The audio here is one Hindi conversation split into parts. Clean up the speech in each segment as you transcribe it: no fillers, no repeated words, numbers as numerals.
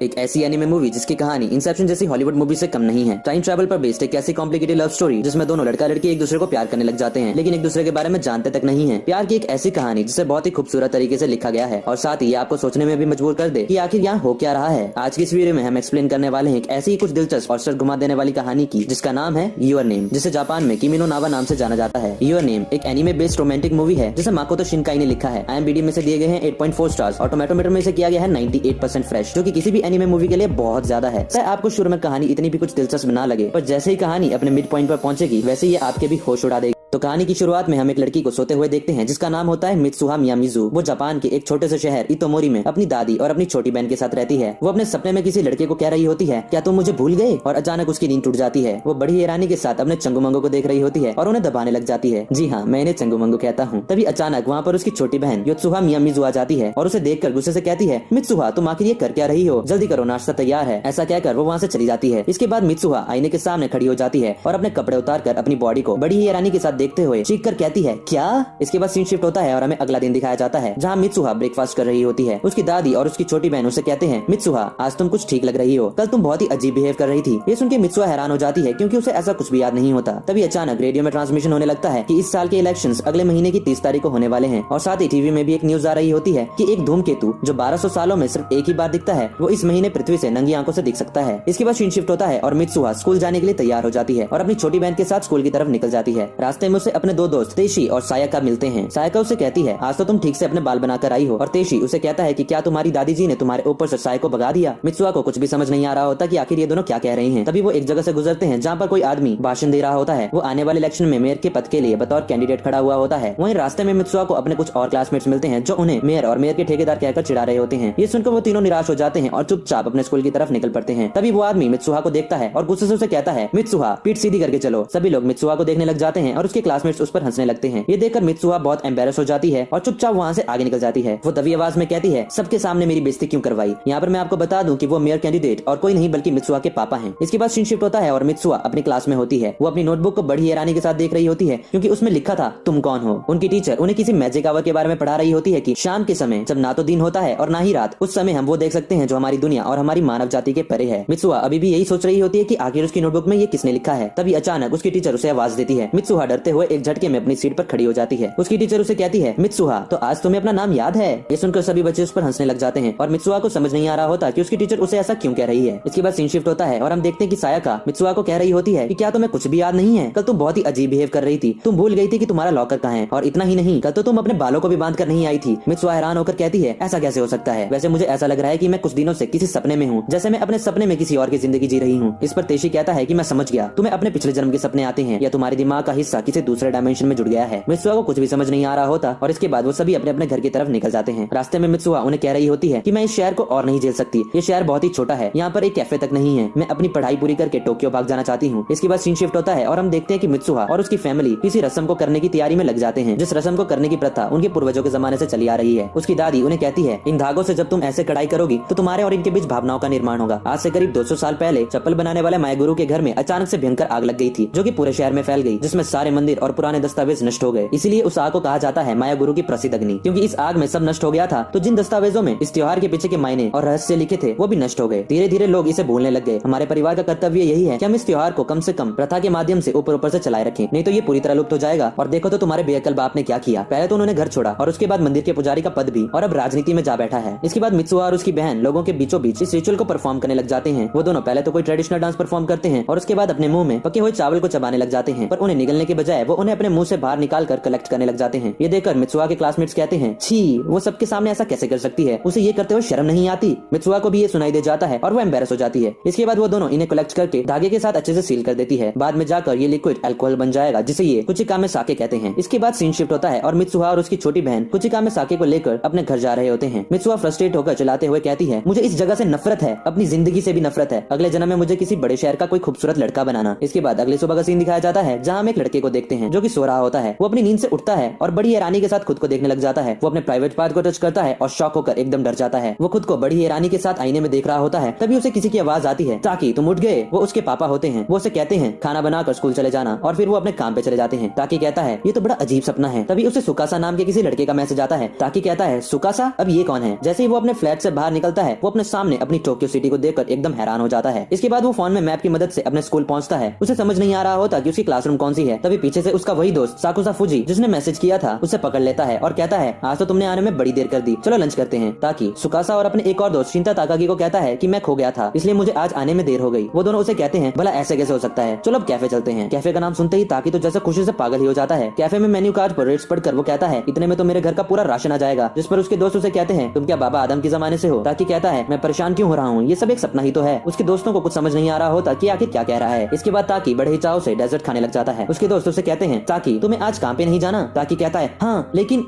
एक ऐसी एनिमे मूवी जिसकी कहानी इंसेप्शन जैसी हॉलीवुड मूवी से कम नहीं है। टाइम ट्रैवल पर बेस्ड एक ऐसी कॉम्प्लिकेटेड लव स्टोरी जिसमें दोनों लड़का लड़की एक दूसरे को प्यार करने लग जाते हैं, लेकिन एक दूसरे के बारे में जानते तक नहीं है। प्यार की एक ऐसी कहानी जिसे बहुत ही खूबसूरत तरीके से लिखा गया है और साथ ही आपको सोचने में भी मजबूर कर दे कि आखिर यहाँ हो क्या रहा है। आज की इस वीडियो में हम एक्सप्लेन करने वाले हैं एक ऐसी ही कुछ दिलचस्प और सर घुमा देने वाली कहानी की जिसका नाम है योर नेम, जिसे जापान में किमी नो नावा नाम से जाना जाता है। योर नेम एक एनिमे बेस्ड रोमांटिक मूवी है जिसे माकोतो शिनकाई ने लिखा है। IMDb में से दिए गए हैं 8.4 स्टार्स और टोमेटो मीटर में से किया गया है 98% फ्रेश, जो कि किसी भी एनिमे मूवी के लिए बहुत ज्यादा है। चाहे आपको शुरू में कहानी इतनी भी कुछ दिलचस्प ना लगे, पर जैसे ही कहानी अपने मिड पॉइंट पर पहुंचेगी वैसे ये आपके भी होश उड़ा देगी। तो कहानी की शुरुआत में हम एक लड़की को सोते हुए देखते हैं जिसका नाम होता है मित्सुहा मियामिज़ू। वो जापान के एक छोटे से शहर इतोमोरी में अपनी दादी और अपनी छोटी बहन के साथ रहती है। वो अपने सपने में किसी लड़के को कह रही होती है, क्या तुम मुझे भूल गए? और अचानक उसकी नींद टूट जाती है। वो बड़ी हैरानी के साथ अपने चंगुमंगो को देख रही होती है और उन्हें दबाने लग जाती है। जी हाँ, मैं इन्हें चंगुमंगो कहता हूँ। तभी अचानक वहाँ पर उसकी छोटी बहन योत्सुहा मियामिज़ू आ जाती है और उसे देखकर गुस्से से कहती है, मित्सुहा तुम आखिर ये कर क्या रही हो? जल्दी करो, नाश्ता तैयार है। ऐसा कहकर वो वहाँ से चली जाती है। इसके बाद मित्सुहा आईने के सामने खड़ी हो जाती है और अपने कपड़े उतार कर अपनी बॉडी को बड़ी हैरानी के साथ देखते हुए चीख कर कहती है, क्या? इसके बाद सीन शिफ्ट होता है और हमें अगला दिन दिखाया जाता है जहाँ मित्सुहा ब्रेकफास्ट कर रही होती है। उसकी दादी और उसकी छोटी बहन उसे कहते हैं, मित्सुहा आज तुम कुछ ठीक लग रही हो, कल तुम बहुत ही अजीब बिहेव कर रही थी। ये सुन के मित्सुहा हैरान हो जाती है क्योंकि उसे ऐसा कुछ भी याद नहीं होता। तभी अचानक रेडियो में ट्रांसमिशन होने लगता है कि इस साल के इलेक्शंस अगले महीने की 30 तारीख को होने वाले हैं और साथ ही टीवी में भी एक न्यूज आ रही होती है कि एक धूमकेतु जो 1200 सालों में सिर्फ एक ही बार दिखता है, वो इस महीने पृथ्वी से नंगी आंखों से दिख सकता है। इसके बाद सीन शिफ्ट होता है और मित्सुहा स्कूल जाने के लिए तैयार हो जाती है और अपनी छोटी बहन के साथ स्कूल की तरफ निकल जाती है। रास्ते में उसे अपने दो दोस्त तेशी और सायका मिलते हैं। सायका उसे कहती है, आज तो तुम ठीक से अपने बाल बनाकर आई हो। और तेशी उसे कहता है कि क्या तुम्हारी दादी जी ने तुम्हारे ऊपर से साय को भगा दिया? मित्सुहा को कुछ भी समझ नहीं आ रहा होता कि आखिर ये दोनों क्या कह रही हैं। तभी वो एक जगह से गुजरते हैं जहाँ पर कोई आदमी भाषण दे रहा होता है। वो आने वाले इलेक्शन में मेयर के पद के लिए बतौर कैंडिडेट खड़ा हुआ होता है। वहीं रास्ते में मित्सुहा को अपने कुछ और क्लासमेट्स मिलते हैं जो उन्हें मेयर और मेयर के ठेकेदार कहकर चिढ़ा रहे होते हैं। ये सुनकर वो तीनों निराश हो जाते हैं और चुपचाप अपने स्कूल की तरफ निकल पड़ते हैं। तभी वो आदमी मित्सुहा को देखता है और गुस्से से उसे कहता है, मित्सुहा पीठ सीधी करके चलो। सभी लोग मित्सुहा को देखने लग जाते हैं और उसके क्लासमेट्स उस पर हंसने लगते हैं। ये देखकर मित्सुहा बहुत एम्बेरस हो जाती है और चुपचाप वहाँ से आगे निकल जाती है। वो दबी आवाज में कहती है, सबके सामने मेरी बेइज्जती क्यों करवाई? यहाँ पर मैं आपको बता दूं कि वो मेयर कैंडिडेट और कोई नहीं बल्कि मित्सुहा के पापा हैं। इसके बाद सीन शिफ्ट होता है और मित्सुहा अपनी क्लास में होती है। वो अपनी नोटबुक को बड़ी हैरानी के साथ देख रही होती है क्योंकि उसमें लिखा था, तुम कौन हो? उनकी टीचर उन्हें किसी मैजिक आवर के बारे में पढ़ा रही होती है कि शाम के समय जब ना तो दिन होता है और ना ही रात, उस समय हम वो देख सकते हैं जो हमारी दुनिया और हमारी मानव जाति के परे है। मित्सुहा अभी भी यही सोच रही होती है कि आखिर उसकी नोटबुक में ये किसने लिखा है। तभी अचानक उसकी टीचर उसे आवाज देती है। मित्सुहा डरते हुए एक झटके में अपनी सीट पर खड़ी हो जाती है। उसकी टीचर उसे कहती है, मित्सुहा तो आज तुम्हें अपना नाम याद है? ये सुनकर सभी बच्चे उस पर हंसने लग जाते हैं और मित्सुहा को समझ नहीं आ रहा होता कि उसकी टीचर उसे ऐसा क्यों कह रही है। इसके बाद सीन शिफ्ट होता है और हम देखते हैं कि सायका मित्सुहा को कह रही होती है कि क्या तुम्हें कुछ भी याद नहीं है? कल तुम बहुत ही अजीब बिहेव कर रही थी, तुम भूल गई थी कि तुम्हारा लॉकर कहाँ है। और इतना ही नहीं, कल तो तुम अपने बालों को भी बांध कर नहीं आई थी। मित्सुहा हैरान होकर कहती है, ऐसा कैसे हो सकता है? वैसे मुझे ऐसा लग रहा है कि मैं कुछ दिनों से किसी सपने में हूँ, जैसे मैं अपने सपने में किसी और की जिंदगी जी रही हूँ। इस पर तेशी कहता है कि मैं समझ गया, तुम्हें अपने पिछले जन्म के सपने आते हैं या तुम्हारे दिमाग का हिस्सा किसी दूसरे डायमेंशन में जुड़ गया है। मित्सुहा को कुछ भी समझ नहीं आ रहा होता और इसके बाद वो सभी अपने अपने घर की तरफ निकल जाते हैं। रास्ते में मित्सुहा उन्हें कह रही होती है कि मैं इस शहर को और नहीं झेल सकती, ये शहर बहुत ही छोटा है, यहाँ पर एक कैफे तक नहीं है, मैं अपनी पढ़ाई पूरी करके टोक्यो भाग जाना चाहती हूँ। इसके बाद सीन शिफ्ट होता है और हम देखते हैं कि मित्सुहा और उसकी फैमिली किसी रस्म को करने की तैयारी में लग जाते हैं, जिस रस्म को करने की प्रथा उनके पूर्वजों के जमाने से चली आ रही है। उसकी दादी उन्हें कहती है, इन धागों से जब तुम ऐसे कढ़ाई करोगी तो तुम्हारे और इनके बीच भावनाओं का निर्माण होगा। आज से करीब 200 साल पहले चप्पल बनाने वाले मायागुरु के घर में अचानक से भयंकर आग लग गई थी, जो कि पूरे शहर में फैल गई, जिसमें सारे मंदिर और पुराने दस्तावेज नष्ट हो गए। इसीलिए उस आग को कहा जाता है मायागुरु की प्रसिद्ध अग्नि, क्योंकि इस आग में सब नष्ट हो गया था। तो जिन दस्तावेजों में इस त्योहार के पीछे के मायने और रहस्य लिखे थे वो भी नष्ट हो गए। धीरे धीरे लोग इसे भूलने लग गए। हमारे परिवार का कर्तव्य यही है कि हम इस त्योहार को कम से कम प्रथा के माध्यम से ऊपर से चलाए रखें, नहीं तो ये पूरी तरह लुप्त हो जाएगा। और देखो तो तुम्हारे बेअकल बाप ने क्या किया, पहले तो उन्होंने घर छोड़ा और उसके बाद मंदिर के पुजारी का पद भी, और अब राजनीति में जा बैठा है। इसके बाद मित्सुहा और उसकी बहन लोगों के बीचों बीच इस रिचुअल को परफॉर्म करने लग जाते हैं। वो दोनों पहले तो कोई ट्रेडिशनल डांस परफॉर्म करते हैं और उसके बाद अपने मुंह में पके हुए चावल को चबाने लग जाते हैं, पर उन्हें निगलने के बजाय वो उन्हें अपने मुंह से बाहर निकाल कर कलेक्ट करने लग जाते हैं। ये देखकर मित्सुहा के क्लासमेट्स कहते हैं, छी वो सबके सामने ऐसा कैसे कर सकती है, उसे ये करते हुए शर्म नहीं आती? मित्सुहा को भी ये सुनाई दे जाता है और वो एम्बेरस हो जाती है। इसके बाद वो दोनों इन्हें कलेक्ट करके धागे के साथ अच्छे से सील कर देती है। बाद में जाकर ये लिक्विड अल्कोहल बन जाएगा, जिसे ये कुचिकामे साके कहते हैं। इसके बाद सीन शिफ्ट होता है और मित्सुहा और उसकी छोटी बहन कुचिकामे साके को लेकर अपने घर जा रहे होते हैं। मित्सुहा फ्रस्ट्रेट होकर चलाते हुए कहती है, मुझे इस जगह से नफरत है, अपनी जिंदगी से भी नफरत है। अगले जन्म में मुझे किसी बड़े शहर का कोई खूबसूरत लड़का बनाना। इसके बाद अगले सुबह का सीन दिखाया जाता है जहाँ हम एक लड़के को देखते देखते हैं जो कि सो रहा होता है। वो अपनी नींद से उठता है और बड़ी हैरानी के साथ खुद को देखने लग जाता है। वो अपने प्राइवेट पार्ट को टच करता है और शॉक होकर एकदम डर जाता है। वो खुद को बड़ी हैरानी के साथ आईने में देख रहा होता है। तभी उसे किसी की आवाज आती है, ताकि तुम उठ गए। वो उसके पापा होते हैं। वो उसे कहते हैं खाना बनाकर स्कूल चले जाना, और फिर वो अपने काम पे चले जाते हैं। ताकि कहता है ये तो बड़ा अजीब सपना है। तभी उसे सुकासा नाम के किसी लड़के का मैसेज आता है। ताकि कहता है सुकासा, अब ये कौन है? जैसे ही वो अपने फ्लैट से बाहर निकलता है, वो अपने सामने अपनी टोक्यो सिटी को देखकर एकदम हैरान हो जाता है। इसके बाद वो फोन में मैप की मदद से अपने स्कूल पहुंचता है। उसे समझ नहीं आ रहा होता कि उसकी क्लासरूम कौन सी है। तभी पीछे से उसका वही दोस्त साकुसा फुजी जिसने मैसेज किया था उसे पकड़ लेता है और कहता है आज तो तुमने आने में बड़ी देर कर दी, चलो लंच करते हैं। ताकि सुकासा और अपने एक और दोस्त शिंता ताकागी को कहता है कि मैं खो गया था, इसलिए मुझे आज आने में देर हो गई। वो दोनों उसे कहते हैं भला ऐसे कैसे हो सकता है, चलो अब कैफे चलते हैं। कैफे का नाम सुनते ही ताकि तो जैसे खुशी से पागल ही हो जाता है। कैफे में मेन्यू कार्ड पर रेट्स पढ़कर वो कहता है इतने में तो मेरे घर का पूरा राशन आ जाएगा। जिस पर उसके दोस्त उसे कहते हैं तुम क्या बाबा आदम के जमाने से हो? ताकि कहता है मैं परेशान क्यों हो रहा हूँ, ये सब एक सपना ही तो है। उसके दोस्तों को कुछ समझ नहीं आ रहा होता कि आखिर क्या कह रहा है। इसके बाद ताकि बड़े ही चाव से डेजर्ट खाने लग जाता है। उसके दोस्त उसे कहते हैं ताकि तुम्हें आज काम पे नहीं जाना? ताकि कहता है हाँ, लेकिन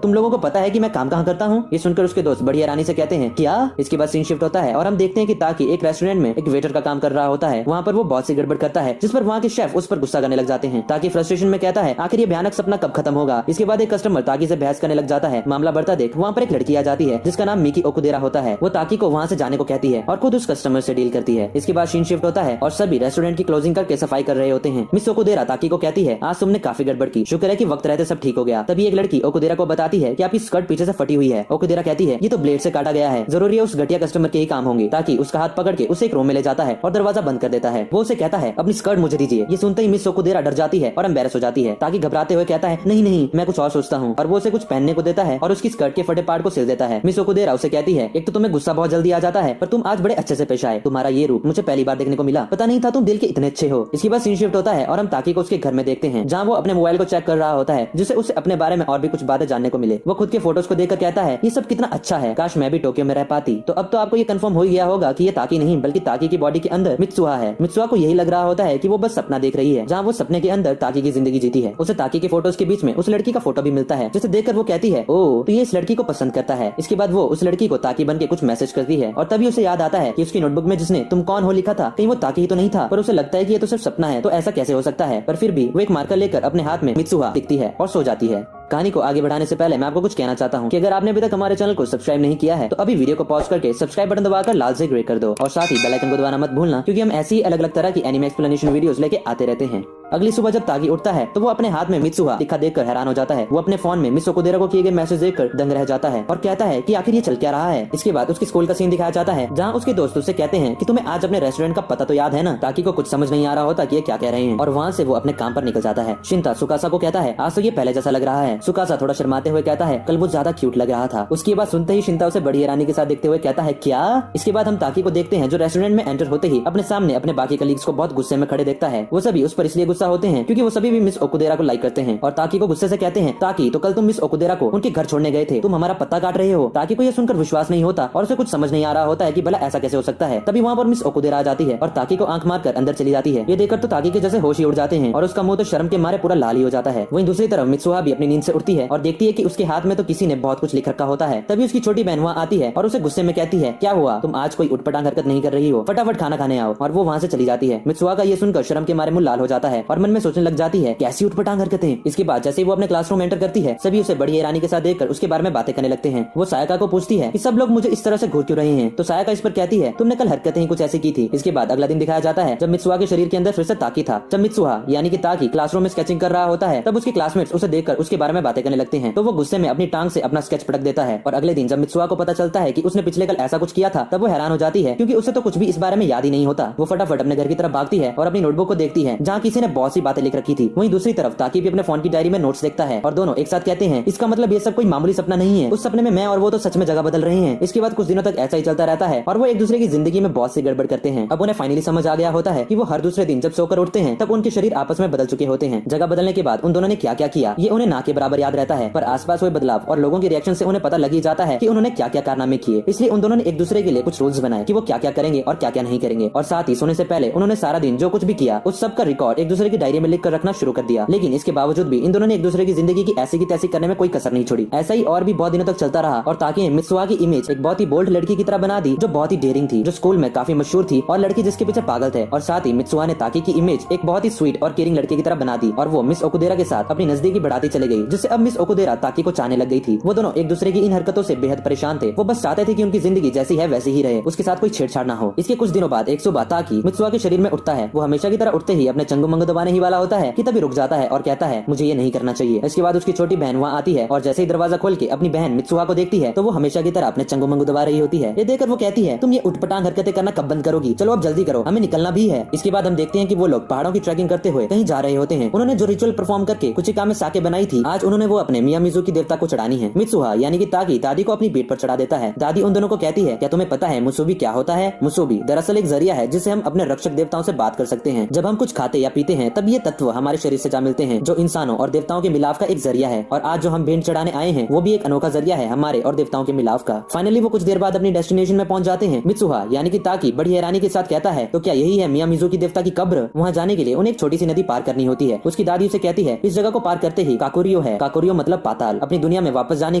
तुम लोगों को पता है कि मैं काम कहाँ करता हूँ? ये सुनकर उसके दोस्त बड़ी हैरानी से कहते हैं क्या? इसके बाद सीन शिफ्ट होता है और हम देखते हैं कि ताकि एक रेस्टोरेंट में एक वेटर का काम कर रहा होता है। वहाँ पर वो बहुत सी गड़बड़ करता है, जिस पर वहाँ के शेफ उस पर गुस्सा करने लग जाते हैं। ताकि फ्रस्ट्रेशन में कहता है आखिर ये भयानक सपना कब खत्म होगा। इसके बाद एक कस्टमर ताकि से बहस करने लग जाता है। मामला बढ़ता देख वहाँ पर एक लड़की आ जाती है जिसका नाम मिकी ओकुदेरा होता है। वो ताकि को वहाँ से जाने को कहती है और खुद उस कस्टमर से डील करती है। इसके बाद सीन शिफ्ट होता है और सभी रेस्टोरेंट की क्लोजिंग करके सफाई कर रहे होते हैं। मिस ओकुदेरा ताकि को कहती है आज तुमने काफी गड़बड़ की, शुक्र है कि वक्त रहते सब ठीक हो गया। तभी एक लड़की ओकुदेरा को बताती है कि आपकी स्कर्ट पीछे से फटी हुई है। ओकुदेरा कहती है ये तो ब्लेड से काटा गया है, जरूरी है उस घटिया कस्टमर के ही काम होंगे। ताकि उसका हाथ पकड़ के उसे एक रूम में ले जाता है और दरवाजा बंद कर देता है। वो उसे कहता है अपनी स्कर्ट मुझे दीजिए। ये सुनते ही मिस ओकुदेरा डर जाती है और एम्बैरेस हो जाती है। ताकि घबराते हुए कहता है नहीं नहीं, मैं कुछ और सोचता हूँ, और वो उसे कुछ पहनने को देता है और उसकी स्कर्ट के फटे पार्ट को सिल देता है। मिस ओकुदेरा उसे कहती है एक तो तुम्हें गुस्सा बहुत जल्दी आ जाता है, पर तुम आज बड़े अच्छे से पेश आए। तुम्हारा ये रूप मुझे पहली बार देखने को मिला, पता नहीं था तुम दिल के इतने अच्छे हो। इसके बाद सीन शिफ्ट होता है और हम ताकि को उसके घर में देखते हैं, जहाँ वो अपने मोबाइल को चेक कर रहा होता है, जिससे उसे अपने बारे में और भी कुछ बातें जानने को मिले। वो खुद के फोटोज को देखकर कहता है ये सब कितना अच्छा है, काश मैं भी टोक्यो में रह पाती। तो अब तो आपको ये कंफर्म हो गया होगा कि ये ताकि नहीं बल्कि ताकि की बॉडी के अंदर मित्सुहा है। मित्सुहा को यही लग रहा होता है कि वो बस सपना देख रही है, जहाँ वो सपने के अंदर ताकि की जिंदगी जीती है। उसे ताकि के फोटोज के बीच में उस लड़की का फोटो भी मिलता है, जिसे देखकर वो कहती है ओ तो ये इस लड़की को पसंद करता है। इसके बाद वो उस लड़की को ताकि बन के कुछ मैसेज करती है और तभी उसे याद आता है कि उसकी नोटबुक में जिसने तुम कौन हो लिखा था कहीं वो ताकि ही तो नहीं था। पर उसे लगता है कि ये तो सिर्फ सपना है, तो ऐसा कैसे हो सकता है। पर फिर भी वो एक मार्कर लेकर अपने हाथ में मित्सुहा दिखती है और सो जाती है। कहानी को आगे बढ़ाने से पहले मैं आपको कुछ कहना चाहता हूँ कि अगर आपने अभी तक हमारे चैनल को सब्सक्राइब नहीं किया है तो अभी वीडियो को पॉज करके सब्सक्राइब बटन दबाकर लाल से ग्रे कर दो, और साथ ही बेल आइकन को दबाना मत भूलना, क्योंकि हम ऐसी ही अलग अलग तरह की एनिमे एक्सप्लेनेशन वीडियोस लेके आते रहते हैं। अगली सुबह जब ताकि उठता है तो वो अपने हाथ में मित्सुहा लिखा देखकर हैरान हो जाता है। वो अपने फोन में मिस ओकुदेरा को किए गए मैसेज देखकर दंग रह जाता है और कहता है कि आखिर ये चल क्या रहा है। इसके बाद उसके स्कूल का सीन दिखाया जाता है, जहाँ उसके दोस्त उससे कहते हैं कि तुम्हें आज अपने रेस्टोरेंट का पता तो याद है ना। ताकि को कुछ समझ नहीं आ रहा होता कि ये क्या कह रहे हैं, और वहाँ से वो अपने काम पर निकल जाता है। शिंता सुकासा को कहता है आज तो ये पहले जैसा लग रहा है। सुकासा थोड़ा शर्माते हुए कहता है कल वो ज्यादा क्यूट लग रहा था। उसकी बात सुनते ही शिंता उसे बड़ी हैरानी के साथ देखते हुए कहता है क्या। इसके बाद हम ताकि को देखते हैं जो रेस्टोरेंट में एंटर होते ही अपने सामने अपने बाकी कलीग्स को बहुत गुस्से में खड़े देखता है। वो सभी उस पर इसलिए गुस्सा होते हैं क्योंकि वो सभी भी मिस ओकुदेरा को लाइक करते हैं, और ताकि को गुस्से से कहते हैं ताकि तो कल तुम मिस ओकुदेरा को उनके घर छोड़ने गए थे, तुम हमारा पत्ता काट रहे हो। ताकि को यह सुनकर विश्वास नहीं होता और उसे कुछ समझ नहीं आ रहा होता है कि भला ऐसा कैसे हो सकता है। तभी वहाँ पर मिस ओकुदेरा आ जाती है और ताकि को आंख मारकर अंदर चली जाती है। ये देखकर तो ताकि के जैसे होश ही उड़ जाते हैं और उसका मुंह तो शर्म के मारे पूरा लाल ही हो जाता है। वहीं दूसरी तरफ मित्सुहा भी अपनी नींद से उठती है और देखती है कि उसके हाथ में तो किसी ने बहुत कुछ लिख रखा होता है। तभी उसकी छोटी बहन वहाँ आती है और उसे गुस्से में कहती है क्या हुआ, तुम आज कोई उठपटांग हरकत नहीं कर रही हो, फटाफट खाना खाने आओ। और वो वहाँ से चली जाती है। मित्सुहा का ये सुनकर शर्म के मारे मुंह लाल हो जाता है और मन में सोचने लग जाती है कैसी उठपटांग हरकतें। इसके बाद जैसे ही वो अपने क्लासरूम एंटर करती है सभी उसे बड़ी हैरानी के साथ देखकर उसके बारे में बातें करने लगते हैं। वो सायका को पूछती है कि सब लोग मुझे इस तरह से घूर क्यों रहे हैं, तो सायका इस पर कहती है तुमने कल हरकतें ही कुछ ऐसी की थी। इसके बाद अगला दिन दिखाया जाता है जब मित्सुहा के शरीर के अंदर फिर से ताकि था। जब मित्सुहा यानी कि ताकि क्लासरूम में स्केचिंग कर रहा होता है तब उसके क्लासमेट्स उसे देखकर उसके बारे में बातें करने लगते हैं, तो वो गुस्से में अपनी टांग से अपना स्केच पटक देता है। और अगले दिन जब मित्सुहा को पता चलता है कि उसने पिछले कल ऐसा कुछ किया था तब वो हैरान हो जाती है, क्योंकि उसे तो कुछ भी इस बारे में याद ही नहीं होता। वो फटाफट अपने घर की तरफ भागती है और अपनी नोटबुक को देखती है जहाँ किसी ने बहुत सी बातें लिख रखी थी। वहीं दूसरी तरफ ताकि भी अपने फोन की डायरी में नोट्स देखता है और दोनों एक साथ कहते हैं इसका मतलब ये सब कोई मामूली सपना नहीं है, उस सपने में मैं और वो तो सच में जगह बदल रहे हैं। इसके बाद कुछ दिनों तक ऐसा ही चलता रहता है और वो एक दूसरे की जिंदगी में बहुत सी गड़बड़ करते हैं। अब उन्हें फाइनली समझ आ गया होता है कि वो हर दूसरे दिन जब सोकर उठते हैं तब उनके शरीर आपस में बदल चुके होते हैं। जगह बदलने के बाद उन दोनों ने क्या क्या किया ये उन्हें ना के बराबर याद रहता है, पर आसपास हुए बदलाव और लोगों के रिएक्शन से उन्हें पता लग ही जाता है कि उन्होंने क्या क्या कारनामे किए। इसलिए उन दोनों ने एक दूसरे के लिए कुछ रूल्स बनाए कि वो क्या क्या करेंगे और क्या क्या नहीं करेंगे। और साथ ही सोने से पहले उन्होंने सारा दिन जो कुछ भी किया उस सब का रिकॉर्ड एक दूसरे की डायरी में लिख कर रखना शुरू कर दिया। लेकिन इसके बावजूद भी इन दोनों ने एक दूसरे की जिंदगी की ऐसी की तैसी करने में कोई कसर नहीं छोड़ी। ऐसा ही और भी बहुत दिनों तक चलता रहा और ताकि मित्सुआ की इमेज एक बहुत ही बोल्ड लड़की की तरह बना दी, जो बहुत ही डेयरिंग थी, जो स्कूल में काफी मशहूर थी और लड़की जिसके पीछे पागल थे। और साथ ही मित्सुआ ने ताकि की इमेज एक बहुत ही स्वीट और केयरिंग लड़के की तरह बना दी और वो मिस ओकुदेरा के साथ अपनी नजदीकी बढ़ाती चली गई, जिससे अब मिस ओकुदेरा ताकि को चाहने लग गई थी। वो दोनों एक दूसरे की इन हरकतों से बेहद परेशान थे। वो बस चाहते थे कि उनकी जिंदगी जैसी है वैसी ही रहे, उसके साथ कोई छेड़छाड़ ना हो। इसके कुछ दिनों बाद एक सुबह ताकि मित्सुआ के शरीर में उठता है। वो हमेशा की तरह उठते ही अपने चंगू मंगू दबाने ही वाला होता है कि तभी रुक जाता है और कहता है मुझे ये नहीं करना चाहिए। इसके बाद उसकी छोटी बहन वहाँ आती है और जैसे ही दरवाजा खोल के अपनी बहन मित्सुआ को देखती है तो वो हमेशा की तरह अपने चंगू मंगू दबा रही होती है। ये देखकर वो कहती है तुम ये उठपटांग हरकतें करना कब बंद करोगी, चलो अब जल्दी करो, हमें निकलना भी है। इसके बाद हम देखते हैं कि वो लोग पहाड़ों की ट्रैकिंग करते हुए कहीं जा रहे होते हैं। उन्होंने जो रिचुअल परफॉर्म करके कुचिका में साके बनाई थी, आज उन्होंने वो अपने मियामिज़ू की देवता को चढ़ानी है। मित्सुहा यानी कि ताकि दादी को अपनी पीठ पर चढ़ा देता है। दादी उन दोनों को कहती है क्या तुम्हें पता है मुसुबी क्या होता है? मुसुबी दरअसल एक जरिया है जिससे हम अपने रक्षक देवताओं से बात कर सकते हैं। जब हम कुछ खाते या पीते हैं तब ये तत्व हमारे शरीर से जा मिलते हैं, जो इंसानों और देवताओं के मिलाप का एक जरिया है। और आज जो हम भेंट चढ़ाने आए हैं वो भी एक अनोखा जरिया है हमारे और देवताओं के मिलाप का। फाइनली वो कुछ देर बाद अपनी डेस्टिनेशन में पहुंच जाते हैं। मित्सुहा यानी कि ताकि बड़ी हैरानी के साथ कहता है तो क्या यही है मियामिज़ू की देवता की कब्र? वहाँ जाने के लिए उन्हें एक छोटी सी नदी पार करनी होती है। उसकी दादी उसे कहती है इस जगह को पार करते ही काकुरियो है। काकुरियो मतलब पाताल। अपनी दुनिया में वापस जाने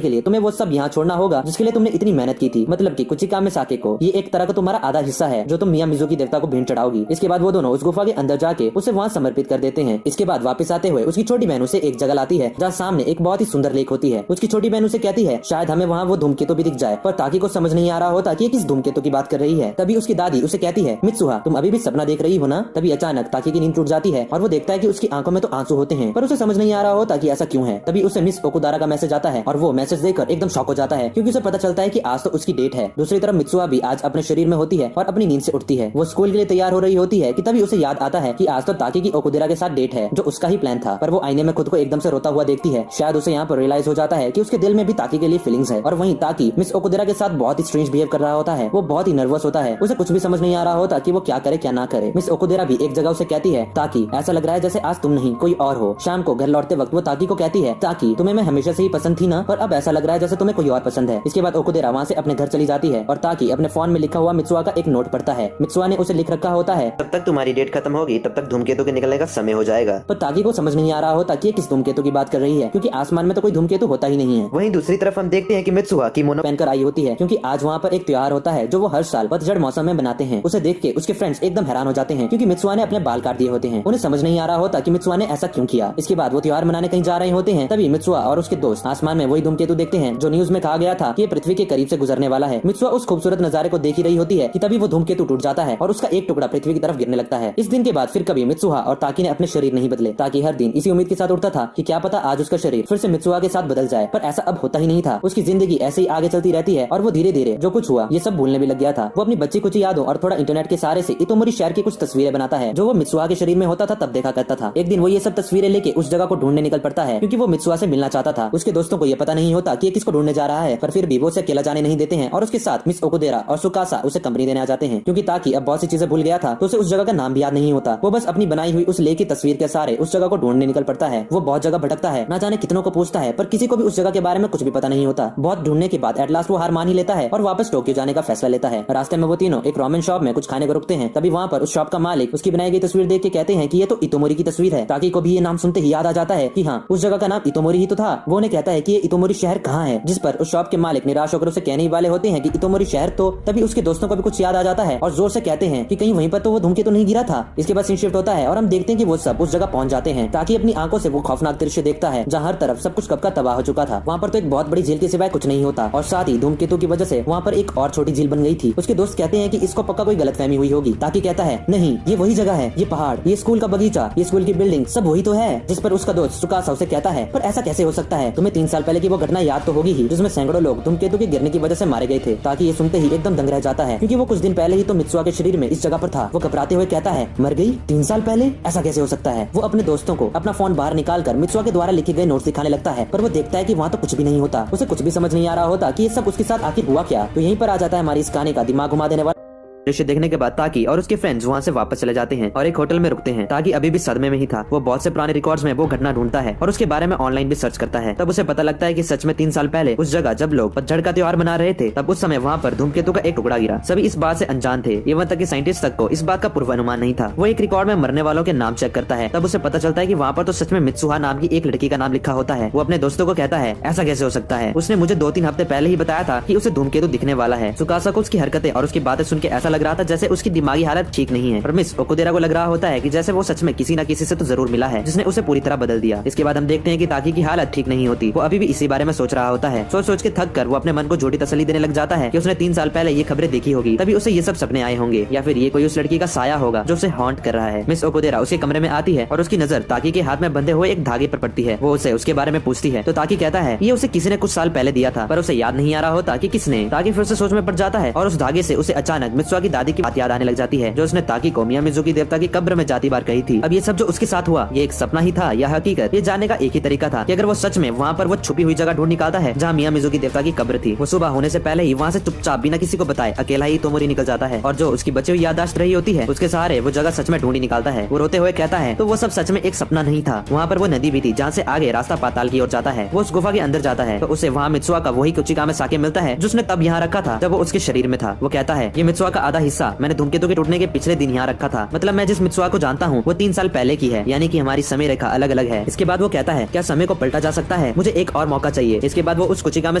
के लिए तुम्हें वो सब यहाँ छोड़ना होगा जिसके लिए तुमने इतनी मेहनत की थी, मतलब कि कुचिका में साके को। ये एक तरह का तुम्हारा आधा हिस्सा है जो तुम मियामिज़ू की देवता को भेंट चढ़ाओगी। इसके बाद वो दोनों उस गुफा के अंदर जाके उसे वहाँ समर्पित कर देते हैं। इसके बाद वापस आते हुए उसकी छोटी बहन उसे एक जगह लाती है जहाँ सामने एक बहुत ही सुंदर लेक होती है। उसकी छोटी बहन उसे कहती है शायद हमें वहाँ वो धूमकेतु भी दिख जाए, पर ताकि को समझ नहीं आ रहा होता कि किस धूमकेतु की बात कर रही है। तभी उसकी दादी उसे कहती है मित्सुहा तुम अभी भी सपना देख रही हो ना? तभी अचानक ताकि की नींद टूट जाती है और वो देखता है कि उसकी आंखों में तो आंसू होते हैं, पर उसे समझ नहीं आ रहा होता कि ऐसा क्यों है। तभी उसे मिस ओकुदारा का मैसेज आता है और वो मैसेज देखकर एकदम शॉक हो जाता है क्योंकि उसे पता चलता है कि आज तो उसकी डेट है। दूसरी तरफ मित्सुहा भी आज अपने शरीर में होती है और अपनी नींद से उठती है। वो स्कूल के लिए तैयार हो रही होती है कि तभी उसे याद आता है कि आज तो ताकि की ओकुदेरा के साथ डेट है, जो उसका ही प्लान था। पर वो आईने में खुद को एकदम से रोता हुआ देखती है। शायद उसे यहाँ पर रियलाइज हो जाता है कि उसके दिल में भी ताकि के लिए फीलिंग्स है। और वहीं ताकि मिस ओकुदेरा के साथ बहुत ही स्ट्रेंज बिहेव कर रहा होता है। वो बहुत ही नर्वस होता है, उसे कुछ भी समझ नहीं आ रहा होता कि वो क्या करे क्या ना करे। मिस ओकुदेरा भी एक जगह उसे कहती है ताकि ऐसा लग रहा है जैसे आज तुम नहीं कोई और हो। शाम को घर लौटते वक्त वो ताकि को कहती है ताकि तुम्हें मैं हमेशा से ही पसंद थी ना, पर अब ऐसा लग रहा है जैसे तुम्हें कोई और पसंद है। इसके बाद ओकुदेरा वहाँ से अपने घर चली जाती है और ताकि अपने फोन में लिखा हुआ मित्सुआ का एक नोट पढ़ता है। मित्सुआ ने उसे लिख रखा होता है तब तक तुम्हारी डेट खत्म होगी तब तक धूमकेतु के निकलने का समय हो जाएगा। पर ताकि को समझ नहीं आ रहा होता कि ये किस धूमकेतु की बात कर रही है, क्योंकि आसमान में तो कोई धूमकेतु होता ही नहीं है। वहीं दूसरी तरफ हम देखते हैं कि मित्सुहा किमोनो पहनकर आई होती है क्योंकि आज वहाँ पर एक त्योहार होता है जो वो हर साल पतझड़ मौसम में बनाते हैं। उसे देख के उसके फ्रेंड्स एकदम हैरान हो जाते हैं क्योंकि मित्सुआ ने अपने बाल काट दिए होते हैं। उन्हें समझ नहीं आ रहा होता कि मित्सुआ ने ऐसा क्यों किया। इसके बाद वो त्योहार मनाने कहीं जा रहे होते हैं। तभी मित्सुआ और उसके दोस्त आसमान में वही धूमकेतु देखते हैं जो न्यूज में कहा गया था कि ये पृथ्वी के करीब से गुजरने वाला है। मित्सुआ उस खूबसूरत नजारे को देख ही रही होती है कि तभी वो धूमकेतु टूट जाता है और उसका एक टुकड़ा पृथ्वी की तरफ गिरने लगता है। इस दिन के बाद फिर कभी मित्सुहा और ताकि ने अपने शरीर नहीं बदले। ताकि हर दिन इसी उम्मीद के साथ उठता था कि क्या पता आज उसका शरीर फिर से मित्सुहा के साथ बदल जाए, पर ऐसा अब होता ही नहीं था। उसकी जिंदगी ऐसे ही आगे चलती रहती है और वो धीरे धीरे जो कुछ हुआ ये सब भूलने भी लग गया था। वो अपनी बच्ची कुछ यादों और थोड़ा इंटरनेट के सहारे से इतोमोरी शहर की कुछ तस्वीरें बनाता है जो वो मित्सुहा के शरीर में होता था तब देखा करता था। एक दिन वो ये सब तस्वीरें लेके उस जगह को ढूंढने निकल पड़ता है क्योंकि वो मित्सुहा से मिलना चाहता था। उसके दोस्तों को ये पता नहीं होता कि ये किसको ढूंढने जा रहा है, पर फिर भी वो उसे अकेला जाने नहीं देते हैं और उसके साथ मिस ओकुदेरा और सुकासा उसे कंपनी देने आ जाते हैं। क्योंकि ताकि अब बहुत सी चीजें भूल गया था तो उसे उस जगह का नाम भी याद नहीं होता। वो बस अपनी बनाई हुई उस लेक की तस्वीर के सहारे उस जगह को ढूंढने निकल पड़ता है। वो बहुत जगह भटकता है, ना जाने कितनों को पूछता है, पर किसी को भी उस जगह के बारे में कुछ भी पता नहीं होता। बहुत ढूंढने के बाद एट लास्ट वो हार मान ही लेता है और वापस टोक्यो जाने का फैसला लेता है। रास्ते में वो तीनों एक रामेन शॉप में कुछ खाने को रुकते हैं। तभी वहाँ पर उस शॉप का मालिक उसकी बनाई गई तस्वीर देख के कहते हैं कि ये तो इतोमोरी की तस्वीर है। ताकि को भी ये नाम सुनते ही याद आ जाता है कि हाँ उस जगह का नाम इतोमोरी ही तो था। वो उन्हें कहता है कि ये इतोमोरी शहर कहाँ है, जिस पर उस शॉप के मालिक निराश होकर उसे कहने वाले होते हैं कि इतोमोरी शहर तो। तभी उसके दोस्तों को भी कुछ याद आ जाता है और जोर से कहते हैं कि कहीं वहीं पर तो वो धूमकेतु नहीं गिरा था। इसके बाद सीन शिफ्ट होता है और हम देखते हैं कि वो सब उस जगह पहुंच जाते हैं। ताकि अपनी आंखों से वो खौफनाक दृश्य देखता है जहाँ हर तरफ सब कुछ कब का तबाह हो चुका था। वहाँ पर तो एक बहुत बड़ी झील के सिवाय कुछ नहीं होता और साथ ही धूमकेतु की वजह से वहाँ पर एक और छोटी झील बन गई थी। उसके दोस्त कहते हैं कि इसको पक्का कोई गलतफहमी हुई होगी। ताकि कहता है नहीं ये वही जगह है, ये पहाड़, ये स्कूल का बगीचा, ये स्कूल की बिल्डिंग सब वही तो है। जिस पर उसका दोस्त सुकासा उसे कहता है पर ऐसा कैसे हो सकता है, तुम्हें 3 साल पहले की वो घटना याद तो होगी ही जिसमें सैकड़ों लोग धूमकेतु के गिरने की वजह से मारे गए थे। ताकि ये सुनते ही एकदम दंग रह जाता है क्योंकि वो कुछ दिन पहले ही तो मित्सुआ के शरीर में इस जगह पर था। वो घबराते हुए कहता है मर गई 3 साल पहले, ऐसा कैसे हो सकता है। वो अपने दोस्तों को अपना फोन बाहर निकाल कर मित्सुआ के द्वारा लिखे गए नोट्स दिखाने लगता है, पर वो देखता है कि वहाँ तो कुछ भी नहीं होता। उसे कुछ भी समझ नहीं आ रहा होता कि ये सब उसके साथ आखिर हुआ क्या। तो यहीं पर आ जाता है हमारी इस कहानी का दिमाग घुमा देने वाला दृश्य देखने के बाद ताकि और उसके फ्रेंड्स वहाँ से वापस चले जाते हैं और एक होटल में रुकते हैं। ताकि अभी भी सदमे में ही था। वो बहुत से पुराने रिकॉर्ड्स में वो घटना ढूंढता है और उसके बारे में ऑनलाइन भी सर्च करता है। तब उसे पता लगता है कि सच में 3 साल पहले उस जगह जब लोग पतझड़ का त्योहार मना रहे थे, तब उस समय वहाँ पर धूमकेतु का एक टुकड़ा गिरा। सभी इस बात से अनजान थे, यहाँ तक कि साइंटिस्ट तक को इस बात का पूर्वानुमान नहीं था। वो एक रिकॉर्ड में मरने वालों के नाम चेक करता है। तब उसे पता चलता है कि वहाँ पर तो सच में मित्सुहा नाम की एक लड़की का नाम लिखा होता है। वो अपने दोस्तों को कहता है, ऐसा कैसे हो सकता है, उसने मुझे 2-3 हफ्ते पहले ही बताया था कि उसे धूमकेतु दिखने वाला है। सुकासा को उसकी हरकतें और उसकी बातें सुन के ऐसा लग रहा था जैसे उसकी दिमागी हालत ठीक नहीं है। और मिस ओकुदेरा को लग रहा होता है कि जैसे वो सच में किसी न किसी से तो जरूर मिला है जिसने उसे पूरी तरह बदल दिया। इसके बाद हम देखते हैं कि ताकि की हालत ठीक नहीं होती। वो अभी भी इसी बारे में सोच रहा होता है। सोच सोच के थक कर वो अपने मन को झूठी तसल्ली देने लग जाता है कि उसने 3 साल पहले ये खबरें देखी होगी, तभी उसे ये सब सपने आए होंगे, या फिर ये कोई उस लड़की का साया होगा जो उसे हॉन्ट कर रहा है। मिस ओकुदेरा उसके कमरे में आती है और उसकी नजर ताकि के हाथ में बंधे हुए एक धागे पर पड़ती है। वो उसे उसके बारे में पूछती है तो ताकि कहता है ये उसे किसी ने कुछ साल पहले दिया था, पर उसे याद नहीं आ रहा होता कि किसने। ताकि फिर से सोच में पड़ जाता है और उस धागे से उसे अचानक मित्सुहा की दादी की बात याद आने लग जाती है, जो उसने ताकि को मियामिजुकी देवता की कब्र में जाती बार कही थी। अब ये सब जो उसके साथ हुआ, ये एक सपना ही था या हकीकत, ये जानने का एक ही तरीका था कि अगर वो सच में वहाँ पर वो छुपी हुई जगह ढूंढ निकालता है जहाँ मियामिजुकी देवता की कब्र थी। वो सुबह होने से पहले ही वहाँ से चुपचाप बिना किसी को बताए अकेला ही तोमोरी निकल जाता है और जो उसकी बची हुई याददाश्त रही होती है उसके सहारे वो जगह सच में ढूंढी निकालता है। वो रोते हुए कहता है तो वो सब सच में एक सपना नहीं था। वहाँ पर वो नदी भी थी जहाँ से आगे रास्ता पाताल की ओर जाता है। वो उस गुफा के अंदर जाता है तो उसे वहाँ मित्सुहा का वही कुचिकामे साके मिलता है जो उसने तब यहाँ रखा था जब वो उसके शरीर में था। वो कहता है ये मित्सुहा का आधा हिस्सा मैंने धूमकेतु के टूटने के पिछले दिन यहाँ रखा था। मतलब मैं जिस मित्सुहा को जानता हूँ वो 3 साल पहले की है, यानी कि हमारी समय रेखा अलग अलग है। इसके बाद वो कहता है क्या समय को पलटा जा सकता है, मुझे एक और मौका चाहिए। इसके बाद वो उस कुचिकामे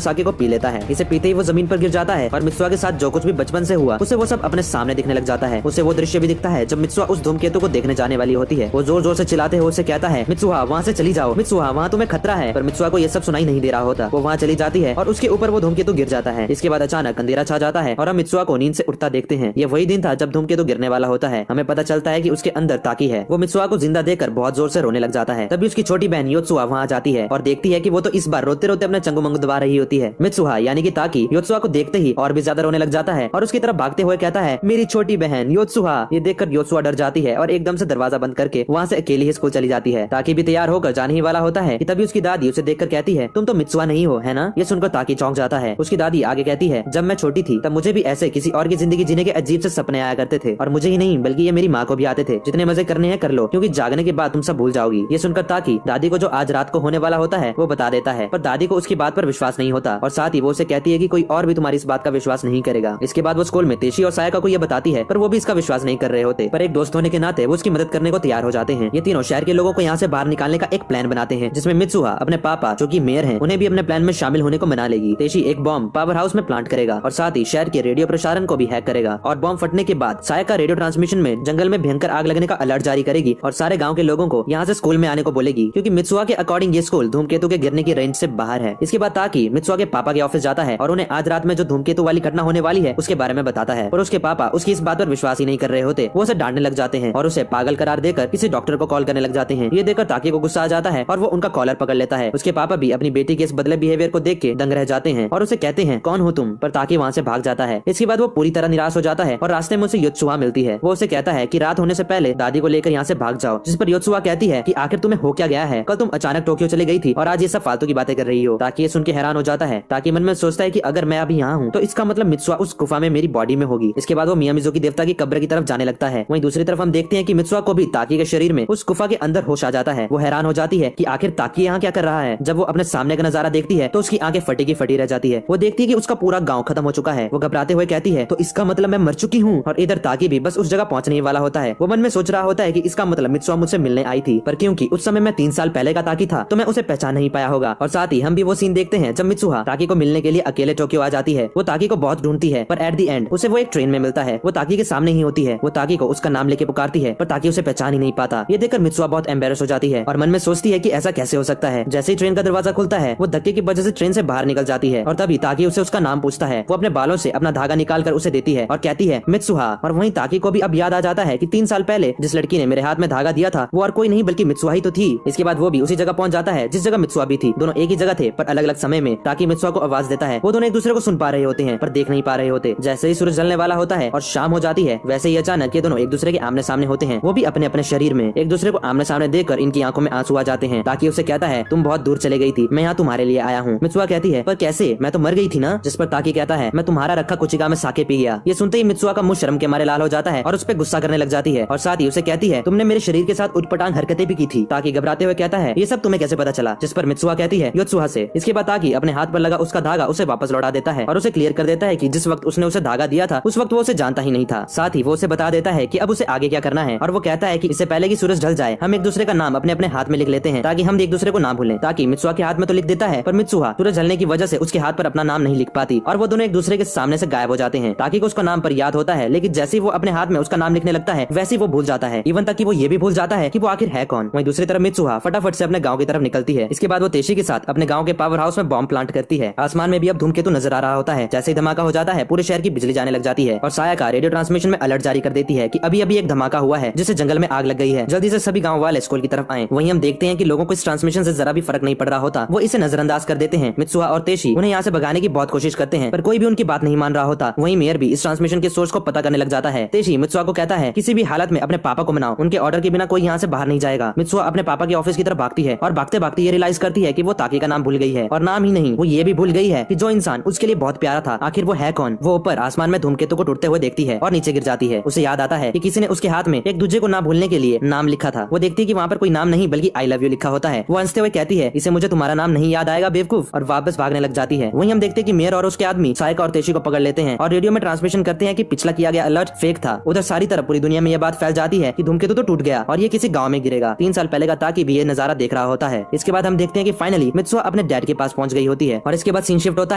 साके को पी लेता है। इसे पीते ही वो जमीन पर गिर जाता है और मित्सुहा के साथ जो कुछ भी बचपन से हुआ उसे वो सब अपने सामने दिखने लग जाता है। उसे वो दृश्य भी दिखता है जब मित्सुहा उस धूमकेतु को देखने जाने वाली होती है। वो जोर जोर से चिल्लाते हुए उसे कहता है मित्सुहा वहाँ से चली जाओ, मित्सुहा वहाँ तुम्हें खतरा है। पर मित्सुहा को ये सब सुनाई नहीं दे रहा होता। वो वहाँ चली जाती है और उसके ऊपर वो धूमकेतु गिर जाता है। इसके बाद अचानक अंधेरा छा जाता है और हम मित्सुहा को नींद से उठता देखते हैं। ये वही दिन था जब धूमकेतु गिरने वाला होता है। हमें पता चलता है कि उसके अंदर ताकि है। वो मित्सुहा को जिंदा देखकर बहुत जोर से रोने लग जाता है। तभी उसकी छोटी बहन योत्सुहा वहाँ जाती है और देखती है कि वो तो इस बार रोते रोते अपने चंगु मंगू दबा रही होती है। मित्सुहा यानी कि ताकि योत्सुहा को देखते ही और भी ज्यादा रोने लग जाता है और उसकी तरफ भागते हुए कहता है मेरी छोटी बहन योत्सुहा। ये देखकर योत्सुहा डर जाती है और एकदम से दरवाजा बंद करके वहाँ से अकेली ही स्कूल चली जाती है। ताकि भी तैयार होकर जाने ही वाला होता है कि तभी उसकी दादी उसे देखकर कहती है तुम तो मित्सुहा नहीं हो, है ना। ये सुनकर ताकि चौंक जाता है। उसकी दादी आगे कहती है जब मैं छोटी थी तब मुझे भी ऐसे किसी और की जिंदगी जीने के अजीब से सपने आया करते थे और मुझे ही नहीं बल्कि ये मेरी माँ को भी आते थे। जितने मजे करने हैं कर लो क्योंकि जागने के बाद तुम सब भूल जाओगी। ये सुनकर ताकि दादी को जो आज रात को होने वाला होता है वो बता देता है, पर दादी को उसकी बात पर विश्वास नहीं होता और साथ ही वो उसे कहती है कि कोई और भी तुम्हारी इस बात का विश्वास नहीं करेगा। इसके बाद वो स्कूल में तेशी और सायका को ये बताती है पर वो भी इसका विश्वास नहीं कर रहे होते, पर एक दोस्त होने के नाते वो उसकी मदद करने को तैयार हो जाते हैं। ये तीनों शहर के लोगों को यहाँ से बाहर निकालने का एक प्लान बनाते हैं जिसमें मित्सुहा अपने पापा जो कि मेयर हैं उन्हें भी अपने प्लान में शामिल होने को मना लेगी। तेशी एक बॉम्ब पावर हाउस में प्लांट करेगा और साथ ही शहर के रेडियो प्रसारण को भी हैक करेगा और बॉम्ब फटने के बाद सायका रेडियो ट्रांसमिशन में जंगल में भयंकर आग लगने का अलर्ट जारी करेगी और सारे गाँव के लोगों को यहाँ से स्कूल में आने को बोलेगी क्योंकि मित्सुहा के अकॉर्डिंग ये स्कूल धूमकेतु के गिरने की रेंज से बाहर है। इसके बाद ताकि मित्सुहा के पापा के ऑफिस जाता है और उन्हें आज रात में जो धूमकेतु वाली घटना होने वाली है उसके बारे में बताता है और उसके पापा उसकी इस बात पर विश्वास ही नहीं कर रहे होते। वो उसे डांटने लग जाते हैं और उसे पागल करार देकर किसी डॉक्टर को कॉल करने लग जाते हैं। ये देखकर ताकि को गुस्सा आ जाता है और वो उनका कॉलर पकड़ लेता है। उसके पापा भी अपनी बेटी के इस बदले बिहेवियर को देख के दंग रह जाते हैं और उसे कहते हैं कौन हो तुम, पर ताकि वहाँ से भाग जाता है। इसके बाद वो पूरी तरह निराश हो जाता है और रास्ते में उसे योत्सुहा मिलती है। वो उसे कहता है कि रात होने से पहले दादी को लेकर यहाँ से भाग जाओ, जिस पर योत्सुहा कहती है कि आखिर तुम्हें हो क्या गया है, कल तुम अचानक टोक्यो चली गई थी और आज ये सब फालतू की बातें कर रही हो। ताकि ये सुन के हैरान हो जाता है। ताकि मन में सोचता है कि अगर मैं अभी यहाँ हूँ तो इसका मतलब मित्सुहा उस गुफा में मेरी बॉडी में होगी। इसके बाद वो मियामिजुकी देवता की कब्र की तरफ जाने लगता है। वहीं दूसरी तरफ हम देखते हैं कि मित्सुहा को भी ताकि के शरीर में उस गुफा के अंदर होश आ जाता है। वो हैरान हो जाती है कि आखिर ताकि यहाँ क्या कर रहा है। जब वो अपने सामने का नजारा देखती है तो उसकी आंखें फटी की फटी रह जाती है। वो देखती है कि उसका पूरा गाँव खत्म हो चुका है। वो घबराते हुए कहती है तो इसका मतलब मैं मर चुकी हूँ। और इधर ताकि भी बस उस जगह पहुंचने वाला होता है। वो मन में सोच रहा होता है कि इसका मतलब मित्सुहा मुझसे मिलने आई थी, पर क्योंकि उस समय मैं 3 साल पहले का ताकि था तो मैं उसे पहचान नहीं पाया होगा। और साथ ही हम भी वो सीन देखते हैं जब मित्सुहा ताकि को मिलने के लिए अकेले टोक्यो आ जाती है। वो ताकि को बहुत ढूंढती है पर एट द एंड उसे वो एक ट्रेन में मिलता है। वो ताकि के सामने ही होती है। वो ताकि को उसका नाम लेके पुकारती है पर ताकि उसे पहचान ही नहीं पाता। ये देखकर मित्सुहा बहुत एम्बेरस हो जाती है और मन में सोचती है कि ऐसा कैसे हो सकता है। जैसे ही ट्रेन का दरवाजा खुलता है वो धक्के की वजह से ट्रेन से बाहर निकल जाती है और तभी ताकि उसे उसका नाम पूछता है। वो अपने बालों से अपना धागा निकाल कर उसे देती है और कहती है मित्सुहा। और वहीं ताकि को भी अब याद आ जाता है कि 3 साल पहले जिस लड़की ने मेरे हाथ में धागा दिया था वो और कोई नहीं बल्कि मित्सुहा ही तो थी। इसके बाद वो भी उसी जगह पहुंच जाता है जिस जगह मित्सुहा भी थी। दोनों एक ही जगह थे पर अलग अलग समय में। ताकि मित्सुहा को आवाज देता है। वो दोनों एक दूसरे को सुन पा रहे होते हैं पर देख नहीं पा रहे होते। जैसे ही सूरज जलने वाला होता है और शाम हो जाती है वैसे ही अचानक ये दोनों एक दूसरे के आमने सामने होते हैं। वो भी अपने अपने शरीर में एक दूसरे को आमने सामने देखकर इनकी आंखों में आंसू आ जाते हैं। ताकि उसे कहता है तुम बहुत दूर चले गई थी, मैं यहाँ तुम्हारे लिए आया हूँ। मित्सुहा कहती है पर कैसे, मैं तो मर गई थी ना। जिस पर ताकि कहता है मैं तुम्हारा रखा कुचिका में साके पी गया। ये सुनते सुनते ही मित्सुआ का मुंह शर्म के मारे लाल हो जाता है और उस पर गुस्सा करने लग जाती है और साथ ही उसे कहती है तुमने मेरे शरीर के साथ उटपटांग हरकतें भी की थी। ताकि घबराते हुए कहता है ये सब तुम्हें कैसे पता चला, जिस पर मित्सुआ कहती है योत्सुहा से। इसके बाद ताकि अपने हाथ पर लगा उसका धागा उसे वापस लौटा देता है और उसे क्लियर कर देता है कि जिस वक्त उसने उसे धागा दिया था उस वक्त वो उसे जानता ही नहीं था। साथ ही वो उसे बता देता है कि अब उसे आगे क्या करना है और वो कहता है कि इससे पहले कि सूरज ढल जाए हम एक दूसरे का नाम अपने अपने हाथ में लिख लेते हैं ताकि हम एक दूसरे को ना भूलें। ताकि मित्सुआ के हाथ में तो लिख देता है पर मित्सुआ सूरज ढलने की वजह से उसके हाथ पर अपना नाम नहीं लिख पाती और वो दोनों एक दूसरे के सामने से गायब हो जाते हैं। ताकि को उसका नाम पर याद होता है लेकिन जैसे ही वो अपने हाथ में उसका नाम लिखने लगता है वैसे ही वो भूल जाता है। इवन तक कि वो ये भी भूल जाता है कि वो आखिर है कौन। वहीं दूसरी तरफ मित्सुआ फटाफट से अपने गांव की तरफ निकलती है। इसके बाद वो तेशी के साथ अपने गांव के पावर हाउस में बॉम्ब प्लांट करती है। आसमान में भी अब धूमकेतु नजर आ रहा होता है। जैसे ही धमाका हो जाता है पूरे शहर की बिजली जाने लग जाती है और सायाका रेडियो ट्रांसमिशन में अलर्ट जारी कर देती है कि अभी अभी एक धमाका हुआ है जिससे जंगल में आग लग गई है, जल्दी से सभी गांव वाले स्कूल की तरफ आए। वहीं हम देखते हैं कि लोगों को इस ट्रांसमिशन से जरा भी फर्क नहीं पड़ रहा होता, वो इसे नजरअंदाज कर देते हैं। मित्सुआ और तेशी उन्हें यहाँ से भगाने की बहुत कोशिश करते हैं पर कोई भी उनकी बात नहीं मान रहा होता। वहीं मेयर भी इस ट्रांसमिशन के सोर्स को पता करने लग जाता है। तेशी मित्सुआ को कहता है किसी भी हालत में अपने पापा को मनाओ, उनके ऑर्डर के बिना कोई यहाँ से बाहर नहीं जाएगा। मित्सुआ अपने पापा के ऑफिस की तरफ भागती है और भागते भागते ये रियलाइज करती है कि वो ताकि का नाम भूल गई है और नाम ही नहीं वो ये भी भूल गई है कि जो इंसान उसके लिए बहुत प्यारा था आखिर वो है कौन। वो ऊपर आसमान में धूमकेतु को टूटते हुए देखती है और नीचे गिर जाती है। उसे याद आता है कि किसी ने उसके हाथ में एक दूसरे को ना भूलने के लिए नाम लिखा था। वो देखती है कि वहाँ पर कोई नाम नहीं बल्कि आई लव यू लिखा होता है। वो हंसते हुए कहती है इसे मुझे तुम्हारा नाम नहीं याद आएगा बेवकूफ, और वापस भागने लग जाती है। वहीं हम देखते हैं कि मेयर और उसके आदमी सायका और तेशी को पकड़ लेते हैं और रेडियो में ट्रांसमिशन करते हैं कि पिछला किया गया अलर्ट फेक था। उधर सारी तरफ पूरी दुनिया में यह बात फैल जाती है कि धूमकेतु तो टूट गया और ये किसी गाँव में गिरेगा। 3 साल पहले का ताकि भी ये नजारा देख रहा होता है। इसके बाद हम देखते हैं कि फाइनली मित्सुआ अपने डैड के पास पहुंच गई होती है और इसके बाद सीन शिफ्ट होता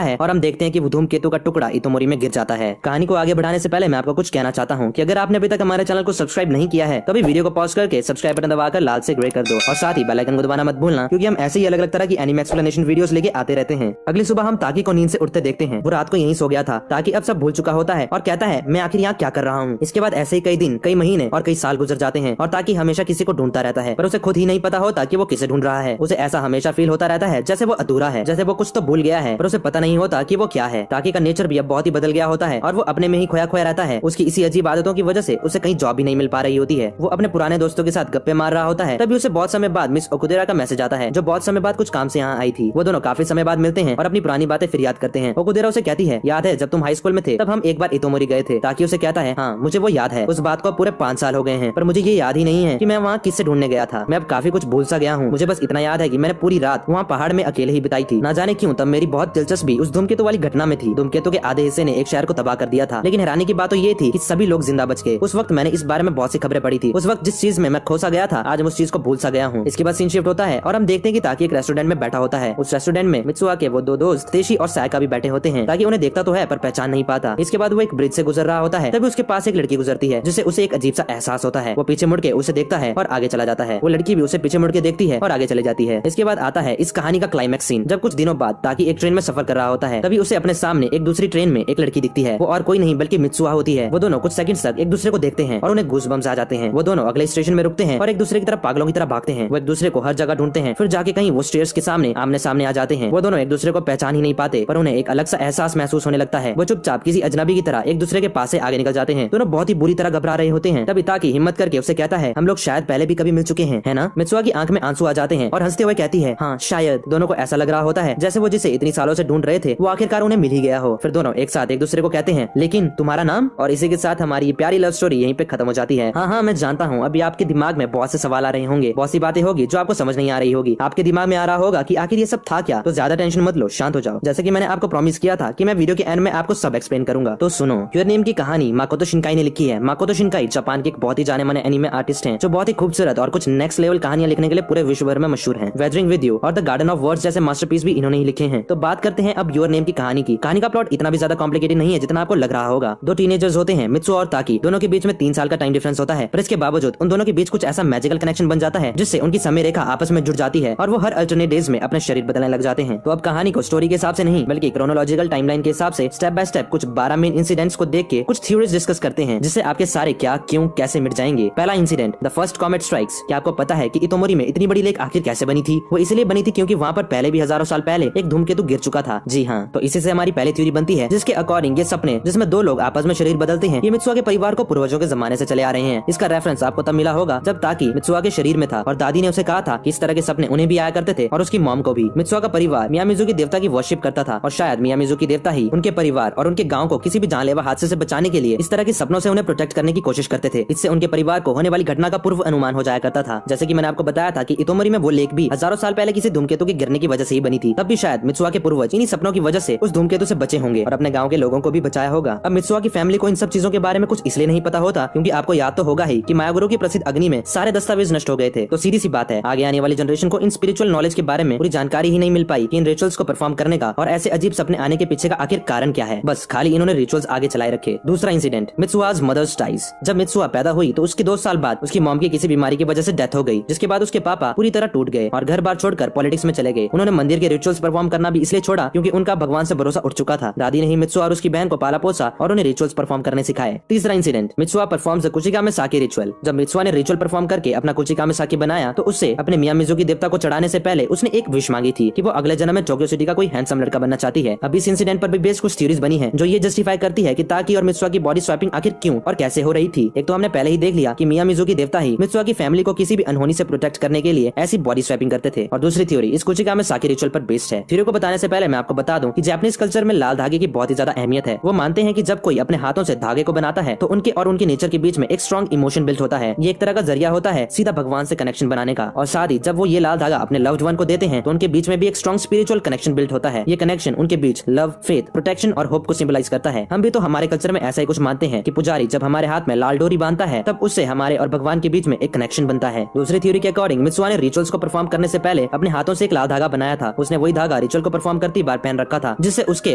है और हम देखते हैं कि वो धूमकेतु का टुकड़ा इतोमोरी में गिर जाता है। कहानी को आगे बढ़ाने से पहले मैं आपको कुछ कहना चाहता हूँ कि अगर आपने अभी तक हमारे चैनल को सब्सक्राइब नहीं किया है तो अभी वीडियो को पॉज करके सब्सक्राइब बटन दबाकर लाल से ग्रे कर दो और साथ ही बेल आइकन को दबाना मत भूलना क्योंकि हम ऐसे ही अलग अलग तरह की एनिमे एक्सप्लेनेशन वीडियोस लेके आते रहते हैं। अगली सुबह हम ताकि को नींद से उठते देखते हैं। वो रात को यहीं सो गया था। ताकि अब सब भूल चुका होता है और कहता है मैं आखिर यहाँ क्या कर रहा हूँ। इसके बाद ऐसे ही कई दिन कई महीने और कई साल गुजर जाते हैं और ताकि हमेशा किसी को ढूंढता रहता है पर उसे खुद ही नहीं पता होता कि वो किसे ढूंढ रहा है। उसे ऐसा हमेशा फील होता रहता है जैसे वो अधूरा है, जैसे वो कुछ तो भूल गया है पर उसे पता नहीं होता कि वो क्या है। ताकि का नेचर भी अब बहुत ही बदल गया होता है और वो अपने में ही खोया खोया रहता है। उसकी इसी अजीब आदतों की वजह से उसे कहीं जॉब भी नहीं मिल पा रही होती है। वो अपने पुराने दोस्तों के साथ गप्पे मार रहा होता है तभी उसे बहुत समय बाद मिस ओकुदेरा का मैसेज आता है जो बहुत समय बाद कुछ काम से यहाँ आई थी। वो दोनों काफी समय बाद मिलते हैं और अपनी पुरानी बातें फिर याद करते हैं। ओकुदेरा उसे कहती है याद है जब तुम हाई स्कूल में थे तब हम एक बार इतोमोरी गए थे। ताकि उसे कहता है हाँ मुझे वो याद है। उस बात को पूरे 5 साल हो गए हैं पर मुझे ये याद ही नहीं है कि मैं वहाँ किससे ढूंढने गया था। मैं अब काफी कुछ भूल सा गया हूँ। मुझे बस इतना याद है कि मैंने पूरी रात वहाँ पहाड़ में अकेले ही बिताई थी। ना जाने क्यों तब मेरी बहुत दिलचस्पी उस धूमकेतु वाली घटना में थी। धूमकेतु के आधे हिस्से ने एक शहर को तबाह कर दिया था लेकिन हैरानी की बात तो ये थी कि सभी लोग जिंदा बच गए। उस वक्त मैंने इस बारे में बहुत सी खबरें पढ़ी थी। उस वक्त जिस चीज में मैं खोसा गया था आज मैं उस चीज को भूल सा गया हूँ। इसके बाद सीन शिफ्ट होता है और हम देखते हैं कि ताकि एक रेस्टोरेंट में बैठा होता है। उस रेस्टोरेंट में मित्सुआ के वो 2 दोस्त तेशी और सायका भी बैठे होते हैं। ताकि उन्हें देखता तो है पर पहचान नहीं पाता। इसके बाद वो एक ब्रिज से गुजर रहा होता है तभी उसके पास एक लड़की गुजरती है जिससे उसे एक अजीब सा एहसास होता है। वो पीछे मुड़ के उसे देखता है और आगे चला जाता है। वो लड़की भी उसे पीछे मुड़ के देखती है और आगे चली जाती है। इसके बाद आता है इस कहानी का क्लाइमैक्स सीन जब कुछ दिनों बाद ताकि एक ट्रेन में सफर कर रहा होता है तभी उसे अपने सामने एक दूसरी ट्रेन में एक लड़की दिखती है। वो और कोई नहीं बल्कि मित्सुआ होती है। वो दोनों कुछ सेकंड्स तक एक दूसरे को देखते हैं और उन्हें गूज़बम्स आ जाते हैं। वो दोनों अगले स्टेशन में रुकते हैं और एक दूसरे की तरफ पागलों की तरह भागते हैं। वो एक दूसरे को हर जगह ढूंढते हैं फिर जाके कहीं वो स्टेयर्स के सामने आमने सामने आ जाते हैं। वो दोनों एक दूसरे को पहचान ही नहीं पाते पर उन्हें एक अलग सा एहसास महसूस होने लगता है। वो चुपचाप किसी अजनबी की तरह एक दूसरे के पास से आगे निकल जाते हैं। दोनों बहुत ही बुरी तरह घबरा रहे होते हैं। तभी ताकि हिम्मत करके उसे कहता है हम लोग शायद पहले भी कभी मिल चुके हैं है ना। मित्सुआ की आंख में आंसू आ जाते हैं और हंसते हुए कहती है हाँ शायद। दोनों को ऐसा लग रहा होता है जैसे वो जिसे इतनी सालों से ढूंढ रहे थे वो आखिरकार उन्हें मिल ही गया हो। फिर दोनों एक साथ एक दूसरे को कहते हैं लेकिन तुम्हारा नाम। और इसी के साथ हमारी प्यारी लव स्टोरी यहीं पे खत्म हो जाती है। हाँ मैं जानता हूँ अभी आपके दिमाग में बहुत से सवाल आ रहे होंगे, बहुत सी बातें होगी जो आपको समझ नहीं आ रही होगी। आपके दिमाग में आ रहा होगा कि आखिर ये सब था क्या। तो ज्यादा टेंशन मत लो, शांत हो जाओ। जैसे कि मैंने आपको प्रॉमिस किया था कि मैं वीडियो के एंड में आपको सब एक्सप्लेन करूंगा। तो सुनो, योर नेम की कहानी माकोतो शिनकाई ने लिखी है। माकोतो शिनकाई जापान के एक बहुत ही जाने माने एनिमे आर्टिस्ट हैं जो बहुत ही खूबसूरत और कुछ नेक्स्ट लेवल कहानियां लिखने के लिए पूरे विश्व भर में मशहूर हैं। वेदरिंग विद यू और द गार्डन ऑफ वर्ड्स जैसे मास्टरपीस भी इन्होंने ही लिखे हैं। तो बात करते हैं अब योर नेम की कहानी की। कहानी का प्लॉट इतना भी ज्यादा कॉम्प्लिकेटेड नहीं है जितना आपको लग रहा होगा। 2 टीनेजर्स होते हैं मित्सुआ और ताकि। दोनों के बीच में 3 साल का टाइम डिफरेंस होता है पर इसके बावजूद उन दोनों के बीच कुछ ऐसा मैजिकल कनेक्शन बन जाता है जिससे उनकी समय रेखा आपस में जुड़ जाती है और वो हर अल्टरनेट डेज में अपने शरीर बदलने लग जाते हैं। तो अब कहानी को स्टोरी के हिसाब से नहीं बल्कि क्रोनोलॉजिकल टाइमलाइन के हिसाब से स्टेप बाय स्टेप कुछ 12 मेन इंसिडेंट्स को देख के कुछ थ्योरीज डिस्कस करते हैं जिससे आपके सारे क्या क्यों कैसे मिट जाएंगे। पहला incident, the first comet strikes. क्या आपको पता है कि इतोमोरी में इतनी बड़ी लेक आखिर कैसे बनी थी? वो इसलिए बनी थी क्योंकि वहाँ पर पहले भी हजारों साल पहले एक धूमकेतु गिर चुका था। जी हाँ, तो इसी से हमारी पहली थ्योरी बनती है जिसके अकॉर्डिंग ये सपने जिसमें 2 लोग आपस में शरीर बदलते हैं ये मित्सुआ के परिवार को पूर्वजों के जमाने से चले आ रहे हैं। इसका रेफरेंस आपको तब मिला होगा जब ताकि मित्सुआ के शरीर में था और दादी ने उसे कहा था कि इस तरह के सपने उन्हें भी आया करते थे और उसकी मॉम को भी। मित्सुआ का परिवार मियामिज़ू की देवता की वर्शिप करता था और शायद मियामिज़ू की देवता ही उनके परिवार और उनके गांव को किसी भी जानलेवा हादसे से बचाने के लिए इस तरह के सपनों से उन्हें प्रोटेक्ट करने की कोशिश करते थे। इससे उनके परिवार को होने वाली घटना का पूर्व अनुमान हो जाया करता था। जैसे कि मैंने आपको बताया था कि इतोमोरी में वो लेक भी हजारों साल पहले किसी धूमकेतु के गिरने की वजह से ही बनी थी। तब भी शायद मित्सुआ के पूर्वज इन्हीं सपनों की वजह से उस धूमकेतु से बचे होंगे और अपने गाँव के लोगों को भी बचाया होगा। अब मित्सुआ की फैमिली को इन सब चीजों के बारे में कुछ इसलिए नहीं पता होता क्योंकि आपको याद तो होगा ही कि मायागुरु की प्रसिद्ध अग्नि में सारे दस्तावेज नष्ट हो गए थे। तो सीधी सी बात है, आगे आने वाली जनरेशन को इन स्पिरिचुअल नॉलेज के बारे में पूरी जानकारी ही नहीं मिल पाई कि इन रिचुअल्स को परफॉर्म करने का और ऐसे अजीब सपने आने के पीछे का आखिर कारण क्या है। बस खाली इन्होंने रिचुअल्स आगे चलाए रखे। दूसरा इंसिडेंट, मित्सुआज मदर्स डाइज। जब मित्सुआ पैदा हुई तो उसके 2 साल बाद उसकी मॉम की किसी बीमारी की वजह से डेथ हो गई, जिसके बाद उसके पापा पूरी तरह टूट गए और घर बार छोड़कर पॉलिटिक्स में चले गए। उन्होंने मंदिर के रिचुअल्स परफॉर्म करना भी इसलिए छोड़ा क्योंकि उनका भगवान से भरोसा उठ चुका था। दादी ने ही मित्सुआ और उसकी बहन को पाला पोसा और उन्हें रिचुअल्स परफॉर्म करने सिखाए। तीसरा इंसिडेंट, मित्सुआ परफॉर्म्स कुचिकामे साकी रिचुअल। जब मित्सुआ ने रिचुअल परफॉर्म करके अपना कुचिकामे साकी बनाया तो उससे अपने मिया मिजुकी देवता को चढ़ाने से पहले उसने एक विश मांगी थी कि वो अगले जन्म में टोक्यो सिटी का कोई हैंडसम लड़का बनना चाहती है। अब इस इंसिडेंट पर भी बेस कुछ थ्योरीज बनी है जो ये जस्टिफाई करती है कि ताकी और मित्सुआ की बॉडी स्वैपिंग आखिर क्यों और कैसे हो रही थी। एक तो हमने पहले ही देख लिया कि मिया मिजुकी देवता ही मित्सुआ की फैमिली को किसी भी अनहोनी से प्रोटेक्ट करने के लिए ऐसी बॉडी स्वैपिंग करते थे। और दूसरी थ्योरी इस कुचिकामे साकी रिचुअल पर बेस्ड है। थ्योरी को बताने से पहले मैं आपको बता दूं कि जापानीज कल्चर में लाल धागे की बहुत ही ज्यादा अहमियत है। वो मानते हैं कि जब कोई अपने हाथों से धागे को बनाता है तो उनके और उनके नेचर के बीच में एक स्ट्रॉन्ग इमोशन बिल्ट होता है। ये एक तरह का जरिया होता है सीधा भगवान से कनेक्शन बनाने का। और साथ ही जब वो ये लाल धागा अपने लव्ड वन को देते हैं तो उनके बीच में भी एक स्ट्रॉन्ग स्पिरिचुअल कनेक्शन बिल्ट होता है। ये कनेक्शन उनके बीच लव, फेथ, प्रोटेक्शन और होप को सिंबलाइज करता है। हम भी तो हमारे कल्चर में ऐसा ही कुछ मानते हैं कि पुजारी जब हमारे हाथ में लाल डोरी बांधता है तब उससे हमारे और भगवान के बीच में एक कनेक्शन बनता है। दूसरी थ्योरी के अकॉर्डिंग मित्सुआ ने रिचुअल्स को परफॉर्म करने से पहले अपने हाथों से एक लाल धागा बनाया था। उसने वही धागा रिचुअल को परफॉर्म करती बार पहन रखा था, जिससे उसके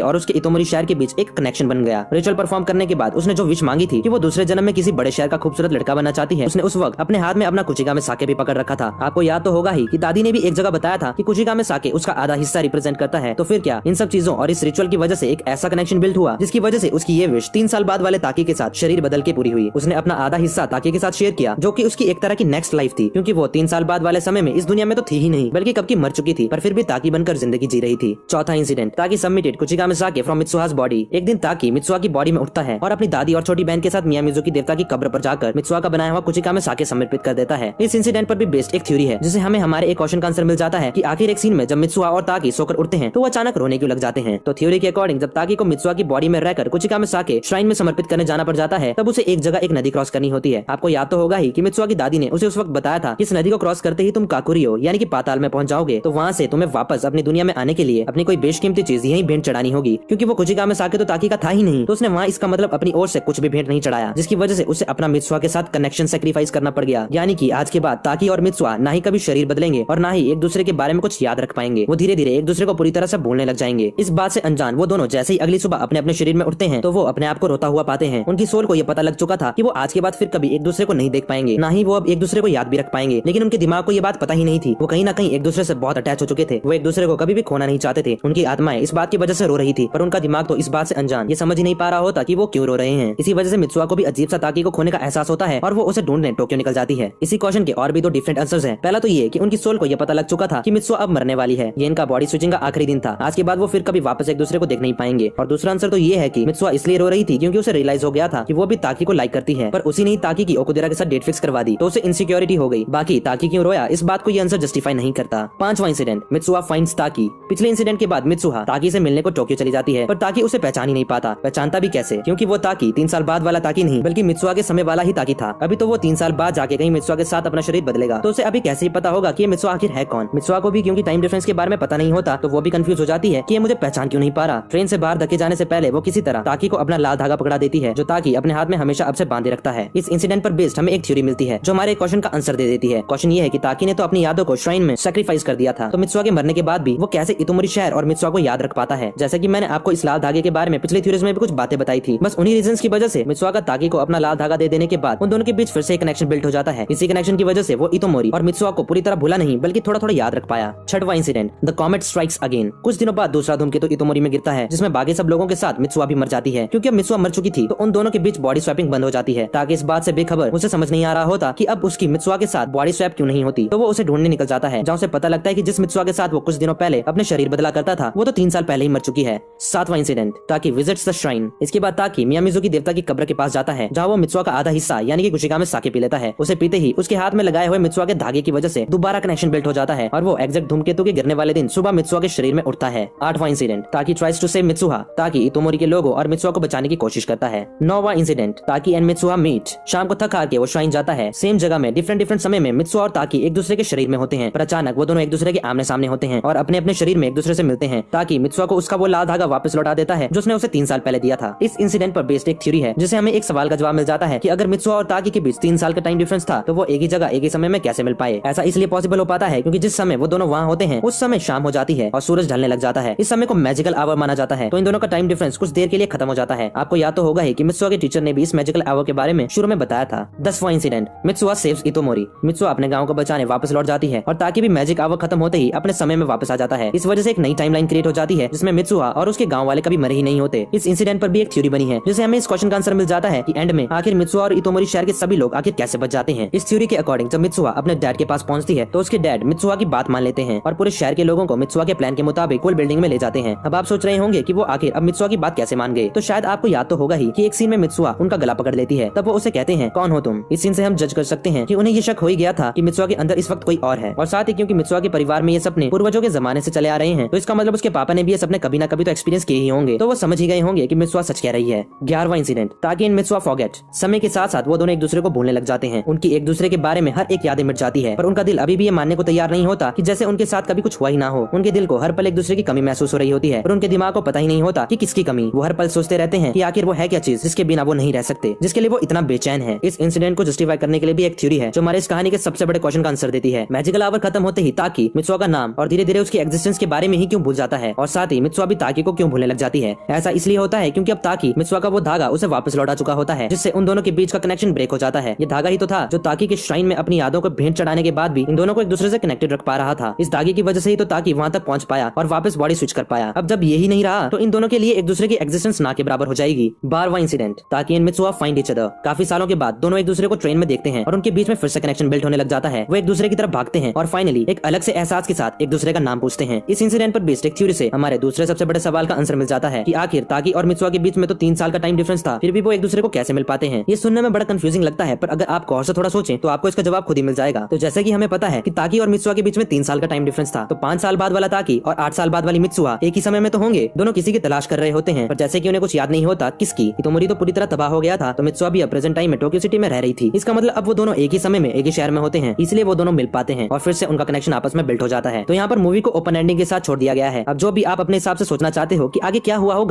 और उसके इतोमोरी शहर के बीच एक कनेक्शन बन गया। रिचुअल परफॉर्म करने के बाद उसने जो विश मांगी थी कि वो दूसरे जन्म में किसी बड़े शहर का खूबसूरत लड़का बनना चाहती है, उसने उस वक्त अपने हाथ में अपना कुचिकामे साके भी पकड़ रखा था। आपको याद तो होगा ही कि दादी ने भी एक जगह बताया था कि कुचिकामे साके उसका आधा हिस्सा रिप्रेजेंट करता है। तो फिर क्या इन सब चीजों और इस रिचुअल की वजह से एक ऐसा कनेक्शन बिल्ड हुआ जिसकी वजह से उसकी ये विश 3 साल बाद वाले ताकी के साथ शरीर बदल के पूरी हुई। उसने अपना आधा हिस्सा ताकी के साथ शेयर किया जो कि उसकी एक तरह की नेक्स्ट लाइफ थी, क्योंकि वो 3 साल बाद वाले समय में इस दुनिया में तो थी ही नहीं बल्कि कब की मर चुकी थी, पर फिर भी ताकी बनकर जिंदगी जी रही थी। चौथा इंसिडेंट, ताकी सबमिटेड कुचिकामे साके फ्रॉम मित्सुआ's बॉडी। एक दिन ताकी मित्सुआ की बॉडी में उठता है और अपनी दादी और छोटी बहन के साथ मिया मिजुकी देवता की कब्र पर जाकर मित्सुआ का बनाया हुआ कुचिकामे साके समर्पित कर देता है। इस इंसिडेंट पर भी बेस्ड एक थ्योरी है जिसे हमें हमारे एक क्वेश्चन का आंसर मिल जाता है कि आखिर एक सीन में जब मित्सुआ और ताकी सोकर उठते हैं तो वो अचानक रोने क्यों लग जाते हैं। तो थ्योरी के अकॉर्डिंग जब ताकी को मित्सुआ की बॉडी में रहकर कुचिकामे साके श्राइन में समर्पित करने जाना पड़ जाता है तब उसे एक जगह एक नदी क्रॉस करनी होती है। आपको याद तो होगा ही कि मित्सुआ की दादी ने उसे उस वक्त बताया था कि इस नदी को क्रॉस करते ही तुम काकुरियो यानी कि पाताल में पहुंच जाओगे, तो वहाँ से तुम्हें वापस अपनी दुनिया में आने के लिए अपनी कोई बेशकीमती चीज यही भेंट चढ़ानी होगी। क्योंकि वो कुचिकामे साके तो ताकी का था ही नहीं, तो उसने वहाँ इसका मतलब अपनी ओर से कुछ भी भेंट नहीं चढ़ाया, जिसकी वजह से उसे अपना मित्सुआ के साथ कनेक्शन सेक्रीफाइस करना पड़ गया। यानी कि आज के बाद ताकी और मित्सुआ ना ही कभी शरीर बदलेंगे और ना ही एक दूसरे के बारे में कुछ याद रख पाएंगे। वो धीरे धीरे एक दूसरे को पूरी तरह से भूलने लग जाएंगे। इस बात से अनजान वो दोनों जैसे ही अगली सुबह अपने अपने शरीर में उठते हैं तो वो अपने आप को रोता हुआ पाते हैं। उनकी सोल को ये पता लग चुका था कि वो आज के बाद फिर कभी एक दूसरे को नहीं देख पाएंगे, ना ही वो अब एक दूसरे को याद भी रख पाएंगे। लेकिन उनके दिमाग को ये बात पता ही नहीं थी। वो कहीं ना कहीं एक दूसरे से बहुत अटैच हो चुके थे। वो एक दूसरे को कभी भी खोना नहीं चाहते थे। उनकी आत्माएं इस बात की वजह से रो रही थी, पर उनका दिमाग तो इस बात से अनजान ये समझ ही नहीं पा रहा होता कि वो क्यों रो रहे हैं। इसी वजह से मित्सुआ को भी अजीब सा ताकी को खोने का एहसास होता है और वो उसे ढूंढने टोक्यो निकल जाती है। इसी क्वेश्चन के और भी 2 डिफरेंट आंसर्स हैं। पहला तो ये कि उनकी सोल को ये पता लग चुका था कि मित्सुआ अब मरने वाली है, ये इनका बॉडी स्विचिंग का आखिरी दिन था। आज के बाद वो फिर कभी वापस एक दूसरे को देख नहीं पाएंगे। और दूसरा आंसर तो ये है कि मित्सुआ इसलिए रो रही थी क्योंकि उसे रियलाइज हो गया था कि वो भी ताकी को लाइक करती है, पर उसी ने ही ताकी की ओकुदेरा के साथ डेट फिक्स करवा दी, तो उसे इनसिक्योरिटी हो गई। बाकी ताकी क्यों रोया इस बात को ये आंसर जस्टिफाई नहीं करता। 5वां इंसिडेंट, मित्सुआ फाइंड्स ताकी। पिछले इंसिडेंट के बाद मित्सुआ ताकी से मिलने को टोक्यो चली जाती है, पर ताकी उसे पहचान ही नहीं पाता। पहचानता भी कैसे, क्योंकि वो ताकी 3 साल बाद वाला ताकी नहीं बल्कि मित्सुआ के समय वाला ही ताकी था। अभी तो वो 3 साल बाद जाके कहीं मित्सुआ के साथ अपना शरीर बदलेगा, तो उसे अभी कैसे ही पता होगा कि ये मित्सुआ आखिर है कौन। मित्सुआ को भी क्योंकि टाइम डिफरेंस के बारे में पता नहीं होता तो वो भी कंफ्यूज हो जाती है कि ये मुझे पहचान क्यों नहीं पा रहा। ट्रेन से बाहर धके जाने से पहले वो किसी तरह ताकी को अपना लाल धागा पकड़ा देती है जो ताकी अपने हाथ में हमेशा अब से बांधे रखता है। इस इंसिडेंट पर बेस्ड हमें एक थ्योरी मिलती है जो हमारे क्वेश्चन का आंसर दे देती है। क्वेश्चन ये है कि ताकी ने तो अपनी यादों को श्राइन में सैक्रिफाइस कर दिया था, तो मित्सुआ के मरने के बाद भी वो कैसे इतोमोरी शहर और मित्सुआ को याद रख पाता है। जैसे कि मैंने आपको इस लाल धागे के बारे में पिछली थ्योरीज में भी कुछ बातें बताई थी। बस उन्हीं रीजंस की वजह से मित्सुआ का ताकी को अपना लाल धागा दे देने के बाद उन दोनों के बीच फिर से कनेक्शन बिल्ड हो जाता है। इसी कनेक्शन की वजह से वो इतोमोरी और मित्सुआ को पूरी तरह भूला नहीं बल्कि थोड़ा थोड़ा याद रख पाया। 6वां incident, the comet strikes again. कुछ दिनों बाद दूसरा धूमकेतु इतोमोरी में गिरता है जिसमें बाकी सब लोगों के साथ मित्सुआ भी मर जाती है। क्योंकि अब मित्सुआ मर चुकी थी तो उन दोनों के बीच बॉडी स्वैपिंग बंद हो जाती है। ताकि इस बात से बेखबर उसे समझ नहीं आ रहा होता कि अब उसकी मित्सुआ के साथ बॉडी स्वैप क्यों नहीं होती, तो वो उसे ढूंढने निकल जाता है, जहाँ उसे पता लगता है कि जिस मित्सुआ के साथ वो कुछ दिनों पहले अपने शरीर बदला करता था वो तो 3 साल पहले ही मर चुकी है। 7वां इंसिडेंट, ताकि विजिट्स द श्राइन। इसके बाद ताकि मिया मिजुकी देवता की कब्र के पास जाता है जहाँ वो मित्सुआ का आधा हिस्सा यानी कि कुशिकामे साके पी लेता है। उसे पीते ही उसके हाथ में लगाए हुए मित्सुआ के धागे की वजह से दोबारा कनेक्शन बिल्ड हो जाता है और वो एग्जैक्ट धूमकेतु के गिरने वाले दिन सुबह मित्सुआ के शरीर में उठता है। 8वां इंसिडेंट, ताकि ट्राइज टू सेव मित्सुआ। ताकि इतोमोरी के लोगों और मित्सुआ को बचाने की कोशिश करता है। 9वां इंसिडेंट, ताकी एंड मित्सुआ मीट। शाम को थक हार के वो श्राइन जाता है। सेम जगह में डिफरेंट समय में मित्सुआ और ताकी एक दूसरे के शरीर में होते हैं, पर अचानक वो दोनों एक दूसरे के आमने सामने होते हैं और अपने अपने शरीर में एक दूसरे से मिलते हैं। ताकि मित्सुआ को उसका वो लाल धागा वापस लौटा देता है जो उसने उसे 3 साल पहले दिया था। इस इंसिडेंट पर बेस्ड एक थ्योरी है जिसे हमें एक सवाल का जवाब मिल जाता है कि अगर मित्सुआ और ताकी के बीच 3 साल का टाइम डिफरेंस था तो वो एक ही जगह एक ही समय में कैसे मिल पाए। ऐसा इसलिए पॉसिबल हो पाता है क्योंकि जिस समय वो दोनों वहाँ होते हैं उस समय शाम हो जाती है और सूरज ढलने लग जाता है। इस समय को मैजिकल आवर माना जाता है, तो इन दोनों का टाइम डिफरेंस कुछ देर के लिए खत्म हो जाता है। आपको याद तो होगा ही कि मित्सुआ के टीचर ने भी इस मैजिकल आवर के बारे में शुरू में बताया था। 10वां इंसिडेंट, मित्सुआ सेव्स इतोमोरी। मित्सुआ अपने गांव को बचाने वापस लौट जाती है और ताकि भी मैजिक आवर खत्म होते ही अपने समय में वापस आ जाता है। इस वजह से एक नई टाइमलाइन क्रिएट हो जाती है जिसमें मित्सुआ और उसके गांव वाले कभी मरे ही नहीं होते। इस इंसिडेंट पर भी एक थ्योरी बनी है जिसे हमें इस क्वेश्चन का आंसर मिल जाता है कि एंड में आखिर मित्सुआ और इतोमोरी शहर के सभी लोग आखिर कैसे बच जाते हैं। इस थ्योरी के अकॉर्डिंग जब मित्सुआ अपने डैड के पास पहुंचती है तो उसके डैड मित्सुआ की बात मान लेते हैं और पूरे शहर के लोगों को मित्सुआ के प्लान के मुताबिक कोल बिल्डिंग में ले जाते हैं। अब आप सोच रहे होंगे कि वो आखिर अब मित्सुआ की बात कैसे मान गए, तो शायद आपको याद तो होगा ही कि एक सीन में मित्सुआ उनका गला पकड़ लेती है। तब वो उसे कहते हैं कौन हो तुम। इस सीन से हम जज कर सकते हैं कि उन्हें ये शक हो ही गया था कि मित्सुआ के अंदर इस वक्त कोई और है, और साथ ही क्योंकि मित्सुआ के परिवार में ये सपने पूर्वजों के जमाने से चले आ रहे हैं तो इसका मतलब उसके पापा ने भी ये सपने कभी ना कभी तो एक्सपीरियंस किए ही होंगे, तो वो समझ ही गए होंगे कि मित्सुआ सच कह रही है। 11वां इंसिडेंट, ताकि एंड मित्सुआ फॉरगेट। समय के साथ साथ वो दोनों एक दूसरे को भूलने लग जाते हैं। उनकी एक दूसरे के बारे में हर एक यादें मिट जाती है, पर उनका दिल अभी भी ये मानने को तैयार नहीं होता कि जैसे उनके साथ कभी कुछ हुआ ही ना हो। उनके दिल को हर पल एक दूसरे की कमी महसूस हो रही होती है और उनके दिमाग को पता ही नहीं होता कि किसकी कमी। वो हर पल सोचते रहते हैं कि आखिर वो है क्या चीज जिसके बिना वो नहीं रह सकते, जिसके लिए वो इतना बेचैन है। इस इंसिडेंट को जस्टिफाई करने के लिए भी एक थ्योरी है जो हमारे इस कहानी के सबसे बड़े क्वेश्चन का आंसर देती है। मैजिकल आवर खत्म होते ही ताकि मित्सुआ का नाम और धीरे धीरे उसकी एग्जिस्टेंस के बारे में ही क्यों भूल जाता है, और साथ ही मित्सुआ भी ताकि को क्यों भूलने लग जाती है। ऐसा इसलिए होता है क्योंकि अब ताकि मित्सुआ का वो धागा उसे वापस लौटा चुका होता है, जिससे उन दोनों के बीच का कनेक्शन ब्रेक हो जाता है। ये धागा ही तो था जो ताकि के श्राइन में अपनी यादों को भेंट चढ़ाने के बाद भी इन दोनों को एक दूसरे से कनेक्टेड रख पा रहा था। इस धागे की वजह से ही तो ताकि वहाँ तक पहुँच पाया और वापस बॉडी स्विच कर पाया। अब जब यही नहीं रहा तो इन दोनों के लिए एक दूसरे की एग्जिस्टेंस ना के बराबर हो जाएगी। 12वां इंसिडेंट, ताकि and Mitsuha find each other. काफी सालों के बाद दोनों एक दूसरे को ट्रेन में देखते हैं और उनके बीच में फिर से कनेक्शन बिल्ड होने लग जाता है। वो एक दूसरे की तरफ भागते हैं और फाइनली एक अलग से एहसास के साथ एक दूसरे का नाम पूछते हैं। इस इंसिडेंट पर बेस्ड एक थ्योरी से हमारे दूसरे सबसे बड़े सवाल का आंसर मिल जाता है कि आखिर ताकि और मित्सुआ के बीच में तो 3 साल का टाइम डिफरेंस था, फिर भी वो एक दूसरे को कैसे मिल पाते हैं। ये सुनने में बड़ा कंफ्यूजिंग लगता है, पर अगर आप गौर से थोड़ा सोचें तो आपको इसका जवाब खुद ही मिल जाएगा। तो जैसे कि हमें पता है कि ताकि और मित्सुआ के बीच में 3 साल का टाइम डिफरेंस था, तो 5 साल बाद वाला ताकि और 8 साल बाद वाली मित्सुआ एक ही समय में तो होंगे। दोनों किसी की तलाश कर रहे होते हैं, पर जैसे कि उन्हें कुछ याद नहीं होता किसकी। इतोमोरी तो पूरी तरह तबाह हो गया था, तो मित्सुआ भी अब प्रेजेंट टाइम में टोक्यो सिटी में रह रही थी। इसका मतलब अब वो दोनों एक ही समय में एक ही शहर में होते हैं, इसलिए वो दोनों मिल पाते हैं और फिर से उनका कनेक्शन आपस में बिल्ड हो जाता है। तो यहाँ पर मूवी को ओपन एंडिंग के साथ छोड़ दिया गया है। अब जो भी आप अपने हिसाब से सोचना चाहते हो कि आगे क्या हुआ होगा